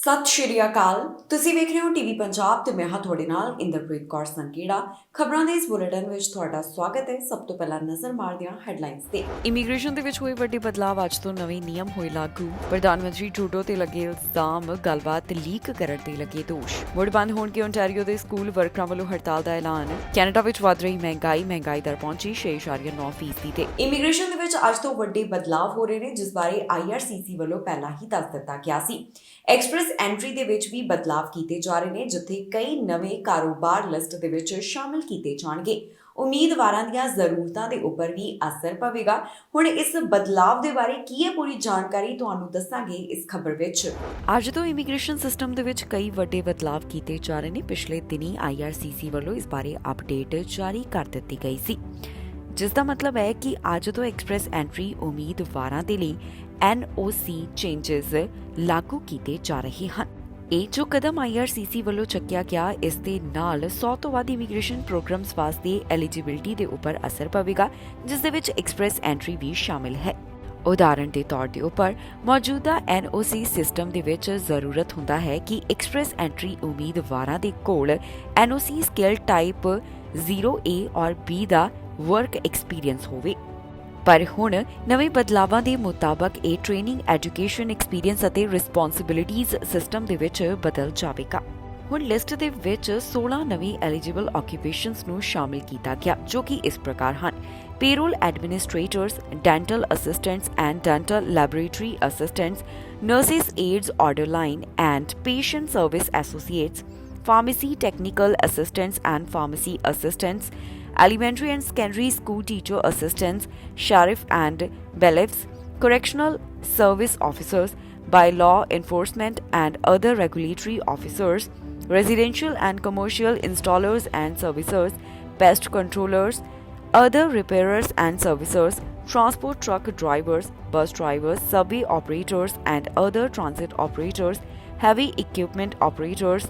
ਸਤਿ ਸ਼੍ਰੀ ਅਕਾਲ। ਤੁਸੀਂ ਵੇਖ ਰਹੇ ਹੋ ਟੀਵੀ ਪੰਜਾਬ ਤੇ ਮੈਂ ਹਾਂ ਤੁਹਾਡੇ ਨਾਲ ਇੰਦਰਪ੍ਰੀਤ ਕੌਰ ਸੰਕੇੜਾ। ਖਬਰਾਂ ਦੇ ਇਸ ਬੁਲੇਟਿਨ ਵਿੱਚ ਤੁਹਾਡਾ ਸਵਾਗਤ ਹੈ। ਸਭ ਤੋਂ ਪਹਿਲਾਂ ਨਜ਼ਰ ਮਾਰਦੇ ਹਾਂ ਹੈਡਲਾਈਨਸ ਤੇ। ਇਮੀਗ੍ਰੇਸ਼ਨ ਦੇ ਵਿੱਚ ਹੋਏ ਵੱਡੇ ਬਦਲਾਅ ਅੱਜ ਤੋਂ ਨਵੇਂ ਨਿਯਮ ਹੋਏ ਲਾਗੂ। ਪ੍ਰਧਾਨ ਮੰਤਰੀ ਟਰੂਡੋ ਤੇ ਲੱਗੇ ਇਲਜ਼ਾਮ, ਗੱਲਬਾਤ ਲੀਕ ਕਰਨ ਤੇ ਲੱਗੇ ਦੋਸ਼। ਮੁੜ ਬੰਦ ਹੋਣਗੇ ਓਨਟਾਰੀਓ ਦੇ ਸਕੂਲ, ਵਰਕਰਾਂ ਵੱਲੋਂ ਹੜਤਾਲ ਦਾ ਐਲਾਨ। ਕੈਨੇਡਾ ਵਿੱਚ ਵੱਧ ਰਹੀ ਮਹਿੰਗਾਈ ਦਰ ਪਹੁੰਚੀ 6.9% ਤੇ। ਇਮੀਗ੍ਰੇਸ਼ਨ ਦੇ ਵਿੱਚ ਅੱਜ ਤੋਂ ਵੱਡੇ ਬਦਲਾਅ ਹੋ ਰਹੇ ਨੇ, ਜਿਸ ਬਾਰੇ IRCC ਵੱਲੋਂ ਪਹਿਲਾਂ ਹੀ ਦੱਸ ਦਿੱਤਾ ਗਿਆ ਸੀ। ਐਕਸਪ੍ਰੈਸ ਐਂਟਰੀ ਦੇ ਵਿੱਚ ਵੀ ਬਦਲਾਅ ਕੀਤੇ ਜਾ ਰਹੇ ਨੇ, ਜਿੱਥੇ ਕਈ ਨਵੇਂ ਕਾਰੋਬਾਰ ਲਿਸਟ ਦੇ ਵਿੱਚ ਸ਼ਾਮਿਲ ਕੀਤੇ ਜਾਣਗੇ। ਉਮੀਦਵਾਰਾਂ ਦੀਆਂ ਜ਼ਰੂਰਤਾਂ ਦੇ ਉੱਪਰ ਵੀ ਅਸਰ ਪਵੇਗਾ। ਹੁਣ ਇਸ ਬਦਲਾਅ ਦੇ ਬਾਰੇ ਕੀ ਹੈ ਪੂਰੀ ਜਾਣਕਾਰੀ ਤੁਹਾਨੂੰ ਦੱਸਾਂਗੇ ਇਸ ਖਬਰ ਵਿੱਚ। ਅੱਜ ਤੋਂ ਇਮੀਗ੍ਰੇਸ਼ਨ ਸਿਸਟਮ ਦੇ ਵਿੱਚ ਕਈ ਵੱਡੇ ਬਦਲਾਅ ਕੀਤੇ ਜਾ ਰਹੇ ਨੇ। ਪਿਛਲੇ ਦਿਨੀ IRCC ਵੱਲੋਂ ਇਸ ਬਾਰੇ ਅਪਡੇਟ ਜਾਰੀ ਕਰ ਦਿੱਤੀ ਗਈ ਸੀ, ਜਿਸ ਦਾ ਮਤਲਬ ਹੈ ਕਿ ਅੱਜ ਤੋਂ ਐਕਸਪ੍ਰੈਸ ਐਂਟਰੀ ਉਮੀਦਵਾਰਾਂ ਦੇ ਲਈ NOC ਚੇਂਜਸ ਲਾਗੂ ਕੀਤੇ ਜਾ ਰਹੇ ਹਨ। ਇਹ ਜੋ ਕਦਮ IRCC ਵੱਲੋਂ ਚੱਕਿਆ ਗਿਆ, ਇਸ ਦੇ ਨਾਲ 100 ਤੋਂ ਵੱਧ ਇਮੀਗ੍ਰੇਸ਼ਨ ਪ੍ਰੋਗਰਾਮਸ ਵਾਸਤੇ ਐਲੀਜੀਬਿਲਟੀ ਦੇ ਉੱਪਰ ਅਸਰ ਪਵੇਗਾ, ਜਿਸ ਦੇ ਵਿੱਚ ਐਕਸਪ੍ਰੈਸ ਐਂਟਰੀ ਵੀ ਸ਼ਾਮਿਲ ਹੈ। ਉਦਾਹਰਣ ਦੇ ਤੌਰ ਦੇ ਉੱਪਰ ਮੌਜੂਦਾ NOC ਸਿਸਟਮ ਦੇ ਵਿੱਚ ਜ਼ਰੂਰਤ ਹੁੰਦਾ ਹੈ ਕਿ ਐਕਸਪ੍ਰੈਸ ਐਂਟਰੀ ਉਮੀਦਵਾਰਾਂ ਦੇ ਕੋਲ NOC ਸਕੇਲ ਟਾਈਪ 0A ਔਰ B ਦਾ ਵਰਕ ਐਕਸਪੀਰੀਅੰਸ ਹੋਵੇ। ਪਰ ਹੁਣ ਨਵੇਂ ਬਦਲਾਵਾਂ ਦੇ ਮੁਤਾਬਕ ਇਹ ਟ੍ਰੇਨਿੰਗ, ਐਜੂਕੇਸ਼ਨ, ਐਕਸਪੀਰੀਅੰਸ ਅਤੇ ਰਿਸਪੌਂਸਿਬਿਲਿਟੀਜ਼ ਸਿਸਟਮ ਦੇ ਵਿੱਚ ਬਦਲ ਜਾਵੇਗਾ। ਹੁਣ ਲਿਸਟ ਦੇ ਵਿੱਚ 16 ਨਵੀਂ ਐਲੀਜੀਬਲ ਆਕਿਊਪੇਸ਼ਨਸ ਨੂੰ ਸ਼ਾਮਿਲ ਕੀਤਾ ਗਿਆ, ਜੋ ਕਿ ਇਸ ਪ੍ਰਕਾਰ ਹਨ: payroll administrators, dental assistants and dental laboratory assistants, nurses aides order line and patient service associates, pharmacy technical assistants and pharmacy assistants, elementary and secondary school teacher assistants, sheriff and bailiffs, correctional service officers, by law enforcement and other regulatory officers, residential and commercial installers and servicers, pest controllers, other repairers and servicers, transport truck drivers, bus drivers, subway operators and other transit operators, heavy equipment operators,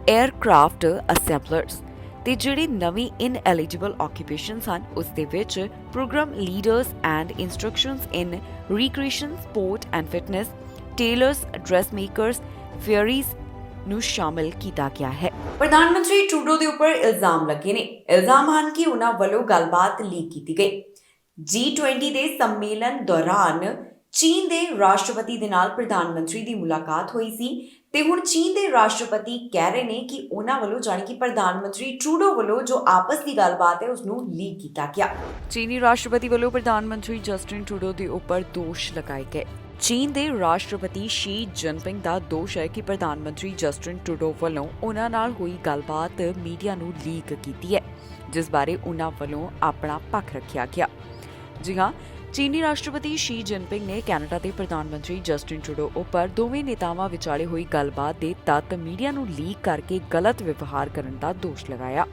aircraft assemblers। ਤੇ ਜਿਹੜੇ ਨਵੇਂ ਇਨਐਲੀਜੀਬਲ ਆਕਿਊਪੇਸ਼ਨਸ ਹਨ, ਉਸ ਦੇ ਵਿੱਚ program leaders and instructions in recreation, sport and fitness, tailors, dress makers, furriers ਨੂੰ ਸ਼ਾਮਿਲ ਕੀਤਾ ਗਿਆ ਹੈ। ਪ੍ਰਧਾਨ ਮੰਤਰੀ ਟਰੂਡੋ ਦੇ ਉੱਪਰ ਇਲਜ਼ਾਮ ਲੱਗੇ ਨੇ। ਇਲਜ਼ਾਮ ਹਨ ਕਿ ਉਹਨਾਂ ਵੱਲੋਂ ਗੱਲਬਾਤ ਲੀਕ ਕੀਤੀ ਗਈ। G20 ਦੇ ਸੰਮੇਲਨ ਦੌਰਾਨ ਚੀਨ ਦੇ ਰਾਸ਼ਟਰਪਤੀ ਦੇ ਨਾਲ ਪ੍ਰਧਾਨ ਮੰਤਰੀ ਦੀ ਮੁਲਾਕਾਤ ਹੋਈ ਸੀ ਤੇ ਹੁਣ ਚੀਨ ਦੇ ਰਾਸ਼ਟਰਪਤੀ ਕਹਿ ਰਹੇ ਨੇ ਕਿ ਉਹਨਾਂ ਵੱਲੋਂ, ਜਾਣੀ ਕਿ ਪ੍ਰਧਾਨ ਮੰਤਰੀ ਟਰੂਡੋ ਵੱਲੋਂ ਜੋ ਆਪਸ ਦੀ ਗੱਲਬਾਤ ਹੈ ਉਸ ਨੂੰ ਲੀਕ ਕੀਤਾ ਗਿਆ। ਚੀਨੀ ਰਾਸ਼ਟਰਪਤੀ ਵੱਲੋਂ ਪ੍ਰਧਾਨ ਮੰਤਰੀ ਜਸਟਿਨ ਟਰੂਡੋ ਦੇ ਉੱਪਰ ਦੋਸ਼ ਲਗਾਏ ਗਏ। ਚੀਨ ਦੇ ਰਾਸ਼ਟਰਪਤੀ ਸ਼ੀ ਜਿਨਪਿੰਗ ਦਾ ਦੋਸ਼ ਹੈ ਕਿ ਪ੍ਰਧਾਨ ਮੰਤਰੀ ਜਸਟਿਨ ਟਰੂਡੋ ਵੱਲੋਂ ਉਹਨਾਂ ਨਾਲ ਹੋਈ ਗੱਲਬਾਤ ਮੀਡੀਆ ਨੂੰ ਲੀਕ ਕੀਤੀ ਹੈ, ਜਿਸ ਬਾਰੇ ਉਹਨਾਂ ਵੱਲੋਂ ਆਪਣਾ ਪੱਖ ਰੱਖਿਆ ਗਿਆ। ਜੀ ਹਾਂ, ਚੀਨੀ ਰਾਸ਼ਟਰਪਤੀ ਸ਼ੀ ਜਿਨਪਿੰਗ ਨੇ ਕੈਨੇਡਾ ਦੇ ਪ੍ਰਧਾਨ ਮੰਤਰੀ ਜਸਟਿਨ ਟਰੂਡੋ ਉੱਪਰ ਦੋਵੇਂ ਨੇਤਾਵਾਂ ਵਿਚਾਲੇ ਹੋਈ ਗੱਲਬਾਤ ਦੇ ਤੱਤ ਮੀਡੀਆ ਨੂੰ ਲੀਕ ਕਰਕੇ ਗਲਤ ਵਿਵਹਾਰ ਕਰਨ ਦਾ ਦੋਸ਼ ਲਗਾਇਆ।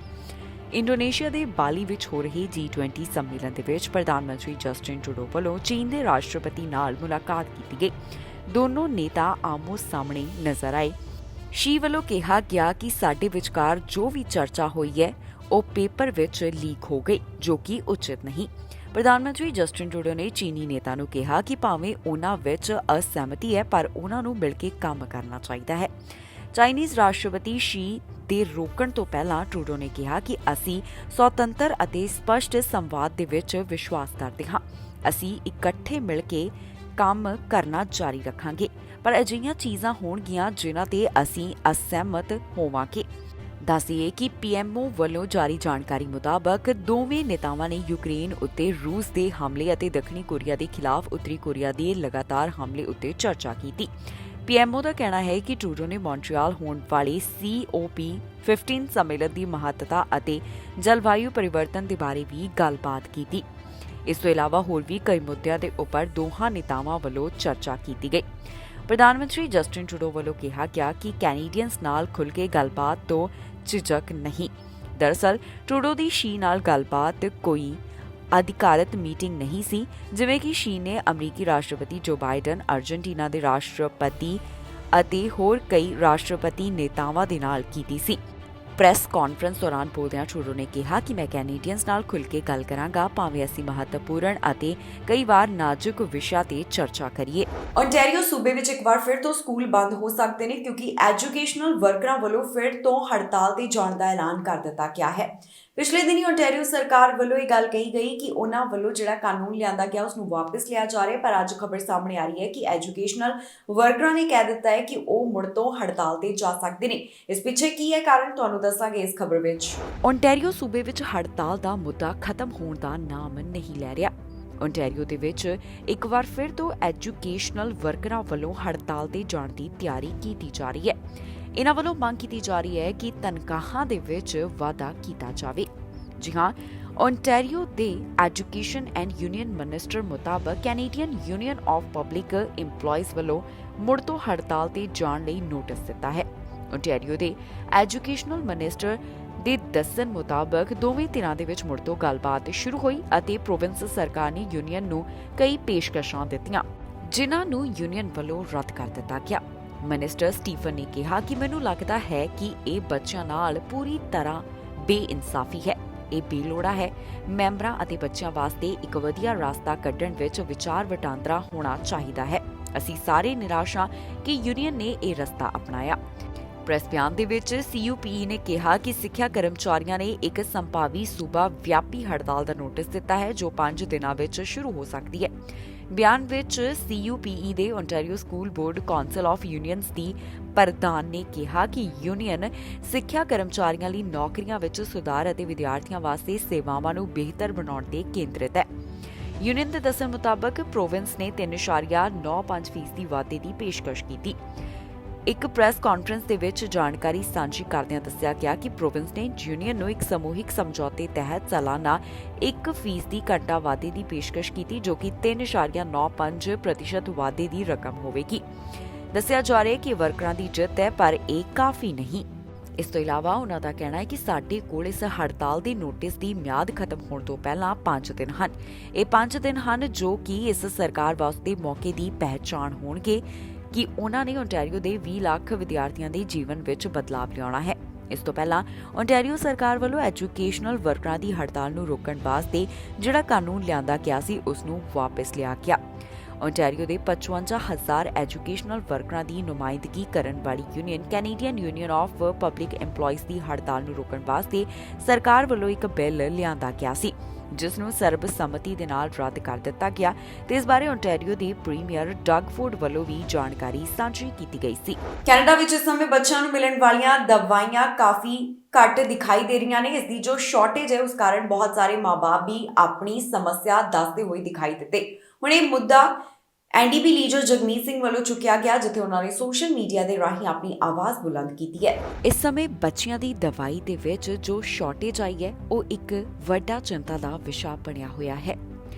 ਇੰਡੋਨੇਸ਼ੀਆ ਦੇ ਬਾਲੀ ਵਿੱਚ ਹੋ ਰਹੇ G20 ਸੰਮੇਲਨ ਦੇ ਵਿੱਚ ਪ੍ਰਧਾਨ ਮੰਤਰੀ ਜਸਟਿਨ ਟਰੂਡੋ ਵੱਲੋਂ ਚੀਨ ਦੇ ਰਾਸ਼ਟਰਪਤੀ ਨਾਲ ਮੁਲਾਕਾਤ ਕੀਤੀ ਗਈ। ਦੋਨੋਂ ਨੇਤਾ ਆਮੋ ਸਾਹਮਣੇ ਨਜ਼ਰ ਆਏ। ਸ਼ੀ ਵੱਲੋਂ ਕਿਹਾ ਗਿਆ ਕਿ ਸਾਡੇ ਵਿਚਕਾਰ ਜੋ ਵੀ ਚਰਚਾ ਹੋਈ ਹੈ ਉਹ ਪੇਪਰ ਵਿੱਚ ਲੀਕ ਹੋ ਗਈ, ਜੋ ਕਿ ਉਚਿਤ ਨਹੀਂ। ਪ੍ਰਧਾਨ ਮੰਤਰੀ ਜਸਟਿਨ ਟਰੂਡੋ ਨੇ ਚੀਨੀ ਨੇਤਾ ਨੂੰ ਕਿਹਾ ਕਿ ਭਾਵੇਂ ਉਹਨਾਂ ਵਿੱਚ ਅਸਹਿਮਤੀ ਹੈ, ਪਰ ਉਹਨਾਂ ਨੂੰ ਮਿਲ ਕੇ ਕੰਮ ਕਰਨਾ ਚਾਹੀਦਾ ਹੈ। ਚਾਈਨੀਜ਼ ਰਾਸ਼ਟਰਪਤੀ ਸ਼ੀ ਦੇ ਰੋਕਣ ਤੋਂ ਪਹਿਲਾਂ ਟਰੂਡੋ ਨੇ ਕਿਹਾ ਕਿ ਅਸੀਂ ਸੁਤੰਤਰ ਅਤੇ ਸਪਸ਼ਟ ਸੰਵਾਦ ਦੇ ਵਿੱਚ ਵਿਸ਼ਵਾਸ ਕਰਦੇ ਹਾਂ। ਅਸੀਂ ਇਕੱਠੇ ਮਿਲ ਕੇ ਕੰਮ ਕਰਨਾ ਜਾਰੀ ਰੱਖਾਂਗੇ, ਪਰ ਅਜਿਹੀਆਂ ਚੀਜ਼ਾਂ ਹੋਣਗੀਆਂ ਜਿਨ੍ਹਾਂ ਤੇ ਅਸੀਂ ਅਸਹਿਮਤ ਹੋਵਾਂਗੇ। ਦੱਸੀਏ ਕਿ PMO ਵੱਲੋਂ ਜਾਰੀ ਜਾਣਕਾਰੀ ਮੁਤਾਬਕ ਦੋਵੇਂ ਨੇਤਾਵਾਂ ਨੇ ਯੂਕਰੇਨ ਉੱਤੇ ਰੂਸ ਦੇ ਹਮਲੇ ਅਤੇ ਦੱਖਣੀ ਕੋਰੀਆ ਦੇ ਖਿਲਾਫ ਉੱਤਰੀ ਕੋਰੀਆ ਦੇ ਲਗਾਤਾਰ ਹਮਲੇ ਉੱਤੇ ਚਰਚਾ ਕੀਤੀ। PMO ਦਾ ਕਹਿਣਾ ਹੈ ਕਿ ਟਰੂਡੋ ਨੇ ਮੌਂਟਰੀਆਲ ਹੋਣ ਵਾਲੇ COP15 ਸੰਮੇਲਨ ਦੀ ਮਹੱਤਤਾ ਅਤੇ ਜਲਵਾਯੂ ਪਰਿਵਰਤਨ ਦੇ ਬਾਰੇ ਵੀ ਗੱਲਬਾਤ ਕੀਤੀ। ਇਸ ਤੋਂ ਇਲਾਵਾ ਹੋਰ ਵੀ ਕਈ ਮੁੱਦਿਆਂ ਦੇ ਉੱਪਰ ਦੋਹਾਂ ਨੇਤਾਵਾਂ ਵੱਲੋਂ ਚਰਚਾ ਕੀਤੀ ਗਈ। ਪ੍ਰਧਾਨ ਮੰਤਰੀ ਜਸਟਿਨ ਟਰੂਡੋ ਵੱਲੋਂ ਕਿਹਾ ਗਿਆ ਕਿ ਕੈਨੇਡੀਅਨਸ ਨਾਲ ਖੁੱਲ੍ਹ ਕੇ ਗੱਲਬਾਤ ਤੋਂ ਝਿਜਕ ਨਹੀਂ। ਦਰਅਸਲ ਟਰੂਡੋ ਦੀ ਸ਼ੀ ਨਾਲ ਗੱਲਬਾਤ ਕੋਈ ਅਧਿਕਾਰਤ ਮੀਟਿੰਗ ਨਹੀਂ ਸੀ, ਜਿਵੇਂ ਕਿ ਸ਼ੀ ਨੇ ਅਮਰੀਕੀ ਰਾਸ਼ਟਰਪਤੀ ਜੋ ਬਾਈਡਨ, ਅਰਜਨਟੀਨਾ ਦੇ ਰਾਸ਼ਟਰਪਤੀ ਅਤੇ ਹੋਰ ਕਈ ਰਾਸ਼ਟਰਪਤੀ ਨੇਤਾਵਾਂ ਦੇ ਨਾਲ ਕੀਤੀ ਸੀ। ਪ੍ਰੈਸ ਕਾਨਫਰੰਸ ਦੌਰਾਨ ਬੋਲਦਿਆਂ ਟਰੂਡੋ ਨੇ ਕਿਹਾ ਕਿ ਮੈਂ ਕੈਨੇਡੀਅਨਸ ਨਾਲ ਖੁੱਲ੍ਹ ਕੇ ਗੱਲ ਕਰਾਂਗਾ, ਭਾਵੇਂ ਅਸੀਂ ਮਹੱਤਵਪੂਰਨ ਅਤੇ ਕਈ ਵਾਰ ਨਾਜ਼ੁਕ ਵਿਸ਼ਿਆਂ ਤੇ ਚਰਚਾ ਕਰੀਏ। ਓਨਟਾਰੀਓ ਸੂਬੇ ਵਿੱਚ ਇੱਕ ਵਾਰ ਫਿਰ ਤੋਂ ਸਕੂਲ ਬੰਦ ਹੋ ਸਕਦੇ ਨੇ ਕਿਉਂਕਿ ਐਜੂਕੇਸ਼ਨਲ ਵਰਕਰਾਂ ਵੱਲੋਂ ਫਿਰ ਤੋਂ ਹੜਤਾਲ ਤੇ ਜਾਣ ਦਾ ਐਲਾਨ ਕਰ ਦਿੱਤਾ ਗਿਆ ਹੈ। ਪਿਛਲੇ ਦਿਨੀ ਓਨਟਾਰੀਓ ਸਰਕਾਰ ਵੱਲੋਂ ਇਹ ਗੱਲ ਕਹੀ ਗਈ ਕਿ ਉਹਨਾਂ ਵੱਲੋਂ ਜਿਹੜਾ ਕਾਨੂੰਨ ਲਿਆਂਦਾ ਗਿਆ ਉਸ ਨੂੰ ਵਾਪਸ ਲਿਆ ਜਾ ਰਿਹਾ, ਪਰ ਅੱਜ ਖਬਰ ਸਾਹਮਣੇ ਆ ਰਹੀ ਹੈ ਕਿ ਐਜੂਕੇਸ਼ਨਲ ਵਰਕਰਾਂ ਨੇ ਕਹਿ ਦਿੱਤਾ ਹੈ ਕਿ ਉਹ ਮੁੜ ਤੋਂ ਹੜਤਾਲ ਤੇ ਜਾ ਸਕਦੇ ਨੇ। ਇਸ ਪਿੱਛੇ ਕੀ ਹੈ ਕਾਰਨ, ਤੁਹਾਨੂੰ ਦੱਸਾਂਗੇ ਇਸ ਖਬਰ ਵਿੱਚ। ਓਨਟਾਰੀਓ ਸੂਬੇ ਵਿੱਚ ਹੜਤਾਲ ਦਾ ਮੁੱਦਾ ਖਤਮ ਹੋਣ ਦਾ ਨਾਮ ਨਹੀਂ ਲੈ ਰਿਹਾ। ਓਨਟਾਰੀਓ ਦੇ ਵਿੱਚ ਇੱਕ ਵਾਰ ਫਿਰ ਤੋਂ ਐਜੂਕੇਸ਼ਨਲ ਵਰਕਰਾਂ ਵੱਲੋਂ ਹੜਤਾਲ ਤੇ ਜਾਣ ਦੀ ਤਿਆਰੀ ਕੀਤੀ ਜਾ ਰਹੀ ਹੈ। ਇਹਨਾਂ ਵੱਲੋਂ ਮੰਗ ਕੀਤੀ ਜਾ ਰਹੀ ਹੈ ਕਿ ਤਨਖਾਹਾਂ ਦੇ ਵਿੱਚ ਵਾਧਾ ਕੀਤਾ ਜਾਵੇ। ਜੀ ਹਾਂ, ਓਨਟਾਰੀਓ ਦੇ ਐਜੂਕੇਸ਼ਨ ਐਂਡ ਯੂਨੀਅਨ ਮਿਨਿਸਟਰ ਮੁਤਾਬਕ Canadian union of public employees ਵੱਲੋਂ ਮੁੜ ਤੋਂ ਹੜਤਾਲ ਤੇ ਜਾਣ ਲਈ ਨੋਟਿਸ ਦਿੱਤਾ ਹੈ। ਓਨਟਾਰੀਓ ਦੇ ਐਜੂਕੇਸ਼ਨਲ ਮਿਨਿਸਟਰ ਦੇ ਦੱਸਣ ਮੁਤਾਬਕ ਦੋਵੇਂ ਧਿਰਾਂ ਦੇ ਵਿੱਚ ਮੁੜ ਤੋਂ ਗੱਲਬਾਤ ਸ਼ੁਰੂ ਹੋਈ ਅਤੇ ਪ੍ਰੋਵਿੰਸ ਸਰਕਾਰ ਨੇ ਯੂਨੀਅਨ ਨੂੰ ਕਈ ਪੇਸ਼ਕਸ਼ਾਂ ਦਿੱਤੀਆਂ, ਜਿਨ੍ਹਾਂ ਨੂੰ ਯੂਨੀਅਨ ਵੱਲੋਂ ਰੱਦ ਕਰ ਦਿੱਤਾ ਗਿਆ। ਮਿਨਿਸਟਰ ਸਟੀਫਨ ਨੇ ਕਿਹਾ ਕਿ ਮੈਨੂੰ ਲੱਗਦਾ ਹੈ ਕਿ ਇਹ ਬੱਚਿਆਂ ਨਾਲ ਪੂਰੀ ਤਰ੍ਹਾਂ ਬੇਇਨਸਾਫੀ ਹੈ। ਇਹ ਬੇਲੋੜਾ ਹੈ। ਮੈਂਬਰਾਂ ਅਤੇ ਬੱਚਿਆਂ ਵਾਸਤੇ ਇੱਕ ਵਧੀਆ ਰਸਤਾ ਕੱਢਣ ਵਿੱਚ ਵਿਚਾਰ ਵਟਾਂਦਰਾ ਹੋਣਾ ਚਾਹੀਦਾ ਹੈ। ਅਸੀਂ ਸਾਰੇ ਨਿਰਾਸ਼ ਹਾਂ ਕਿ ਯੂਨੀਅਨ ਨੇ ਇਹ ਰਸਤਾ ਅਪਣਾਇਆ। ਪ੍ਰੈਸ ਬਿਆਨ ਦੇ ਵਿੱਚ CUPE ਨੇ ਕਿਹਾ ਕਿ ਸਿੱਖਿਆ ਕਰਮਚਾਰੀਆਂ ਨੇ ਇੱਕ ਸੰਭਾਵੀ ਸੂਬਾ ਵਿਆਪੀ ਹੜਤਾਲ ਦਾ ਨੋਟਿਸ ਦਿੱਤਾ ਹੈ ਜੋ 5 ਦਿਨਾਂ ਵਿੱਚ ਸ਼ੁਰੂ ਹੋ ਸਕਦੀ ਹੈ। ਬਿਆਨ ਵਿੱਚ CUPE ਦੇ Ontario school board council of unions ਦੀ ਪ੍ਰਧਾਨ ਨੇ ਕਿਹਾ ਕਿ ਯੂਨੀਅਨ ਸਿੱਖਿਆ ਕਰਮਚਾਰੀਆਂ ਲਈ ਨੌਕਰੀਆਂ ਵਿੱਚ ਸੁਧਾਰ ਅਤੇ ਵਿਦਿਆਰਥੀਆਂ ਵਾਸਤੇ ਸੇਵਾਵਾਂ ਨੂੰ ਬਿਹਤਰ ਬਣਾਉਣ ਤੇ ਕੇਂਦਰਿਤ ਹੈ। ਯੂਨੀਅਨ ਦੇ ਦੱਸਣ ਮੁਤਾਬਕ ਪ੍ਰੋਵਿੰਸ ਨੇ 3.95% ਵਾਧੇ ਦੀ ਪੇਸ਼ਕਸ਼ ਕੀਤੀ। ਇੱਕ ਪ੍ਰੈਸ ਕਾਨਫਰੰਸ ਦੇ ਵਿੱਚ ਜਾਣਕਾਰੀ ਸਾਂਝੀ ਕਰਦਿਆਂ ਦੱਸਿਆ ਗਿਆ ਕਿ ਪ੍ਰੋਵਿੰਸ ਨੇ ਯੂਨੀਅਨ ਨੂੰ ਇੱਕ ਸਮੂਹਿਕ ਸਮਝੌਤੇ ਤਹਿਤ ਸਾਲਾਨਾ 1% ਘੰਟਾ ਵਾਧੇ ਦੀ ਪੇਸ਼ਕਸ਼ ਕੀਤੀ, ਜੋ ਕਿ 3.95% ਵਾਧੇ ਦੀ ਰਕਮ ਹੋਵੇਗੀ। ਦੱਸਿਆ ਜਾ ਰਿਹਾ ਹੈ ਕਿ ਵਰਕਰਾਂ ਦੀ ਜਿੱਤ ਹੈ, ਪਰ ਇਹ ਕਾਫੀ ਨਹੀਂ। ਇਸ ਤੋਂ ਇਲਾਵਾ ਉਹਨਾਂ ਦਾ ਕਹਿਣਾ ਹੈ ਕਿ ਸਾਡੇ ਕੋਲ ਇਸ ਹੜਤਾਲ ਦੇ ਨੋਟਿਸ ਦੀ ਮਿਆਦ ਖਤਮ ਹੋਣ ਤੋਂ ਪਹਿਲਾਂ 5 ਦਿਨ ਹਨ। ਇਹ 5 ਦਿਨ ਹਨ ਜੋ ਕਿ ਇਸ ਸਰਕਾਰ ਵਾਸਤੇ ਮੌਕੇ ਦੀ ਪਹਿਚਾਣ ਹੋਣਗੇ ਕਿ ਉਹਨਾਂ ਨੇ ਓਨਟਾਰੀਓ ਦੇ 20 ਲੱਖ ਵਿਦਿਆਰਥੀਆਂ ਦੇ ਜੀਵਨ ਵਿੱਚ ਬਦਲਾਅ ਲਿਆਉਣਾ ਹੈ। ਇਸ ਤੋਂ ਪਹਿਲਾਂ ਓਨਟਾਰੀਓ ਸਰਕਾਰ ਵੱਲੋਂ ਐਜੂਕੇਸ਼ਨਲ ਵਰਕਰਾਂ ਦੀ ਹੜਤਾਲ ਨੂੰ ਰੋਕਣ ਵਾਸਤੇ ਜਿਹੜਾ ਕਾਨੂੰਨ ਲਿਆਂਦਾ ਗਿਆ ਸੀ ਉਸ ਨੂੰ ਵਾਪਸ ਲਿਆ ਗਿਆ। ਓਨਟਾਰੀਓ ਦੇ 55,000 ਐਜੂਕੇਸ਼ਨਲ ਵਰਕਰਾਂ ਦੀ ਨੁਮਾਇੰਦਗੀ ਕਰਨ ਵਾਲੀ union Canadian union of public employees ਦੀ ਹੜਤਾਲ ਨੂੰ ਰੋਕਣ ਵਾਸਤੇ ਸਰਕਾਰ ਵੱਲੋਂ ਇੱਕ ਬਿੱਲ ਲਿਆਂਦਾ ਗਿਆ ਸੀ, ਜਿਸ ਨੂੰ ਸਰਬਸੰਮਤੀ ਦੇ ਨਾਲ ਰੱਦ ਕਰ ਦਿੱਤਾ ਗਿਆ ਤੇ ਇਸ ਬਾਰੇ ਓਨਟਾਰੀਓ ਦੇ ਪ੍ਰੀਮੀਅਰ ਡਗ ਫੋਰਡ ਵੱਲੋਂ ਵੀ ਜਾਣਕਾਰੀ ਸਾਂਝੀ ਕੀਤੀ ਗਈ ਸੀ। ਕੈਨੇਡਾ ਵਿੱਚ ਇਸ ਸਮੇਂ ਬੱਚਿਆਂ ਨੂੰ ਮਿਲਣ ਵਾਲੀਆਂ ਦਵਾਈਆਂ ਕਾਫੀ ਘੱਟ ਦਿਖਾਈ ਦੇ ਰਹੀਆਂ ਨੇ। ਇਸ ਦੀ ਜੋ ਸ਼ਾਰਟੇਜ ਹੈ ਉਸ ਕਾਰਨ ਬਹੁਤ ਸਾਰੇ ਮਾਂ-ਬਾਪ ਵੀ ਆਪਣੀ ਸਮੱਸਿਆ ਦੱਸਦੇ ਹੋਏ ਦਿਖਾਈ ਦਿੱਤੇ। ਹੁਣ ਇਹ ਮੁੱਦਾ NDP ਲੀਡਰ ਜਗਮੀਤ ਸਿੰਘ ਵੱਲੋਂ ਚੁੱਕਿਆ ਗਿਆ, ਜਿੱਥੇ ਉਹਨਾਂ ਨੇ ਸੋਸ਼ਲ ਮੀਡੀਆ ਦੇ ਰਾਹੀਂ ਆਪਣੀ ਆਵਾਜ਼ ਬੁਲੰਦ ਕੀਤੀ ਹੈ। ਇਸ ਸਮੇਂ ਬੱਚਿਆਂ ਦੀ ਦਵਾਈ ਦੇ ਵਿੱਚ ਜੋ ਸ਼ਾਰਟੇਜ ਆਈ ਹੈ ਉਹ ਇੱਕ ਵੱਡਾ ਚਿੰਤਾ ਦਾ ਵਿਸ਼ਾ ਬਣਿਆ ਹੋਇਆ ਹੈ।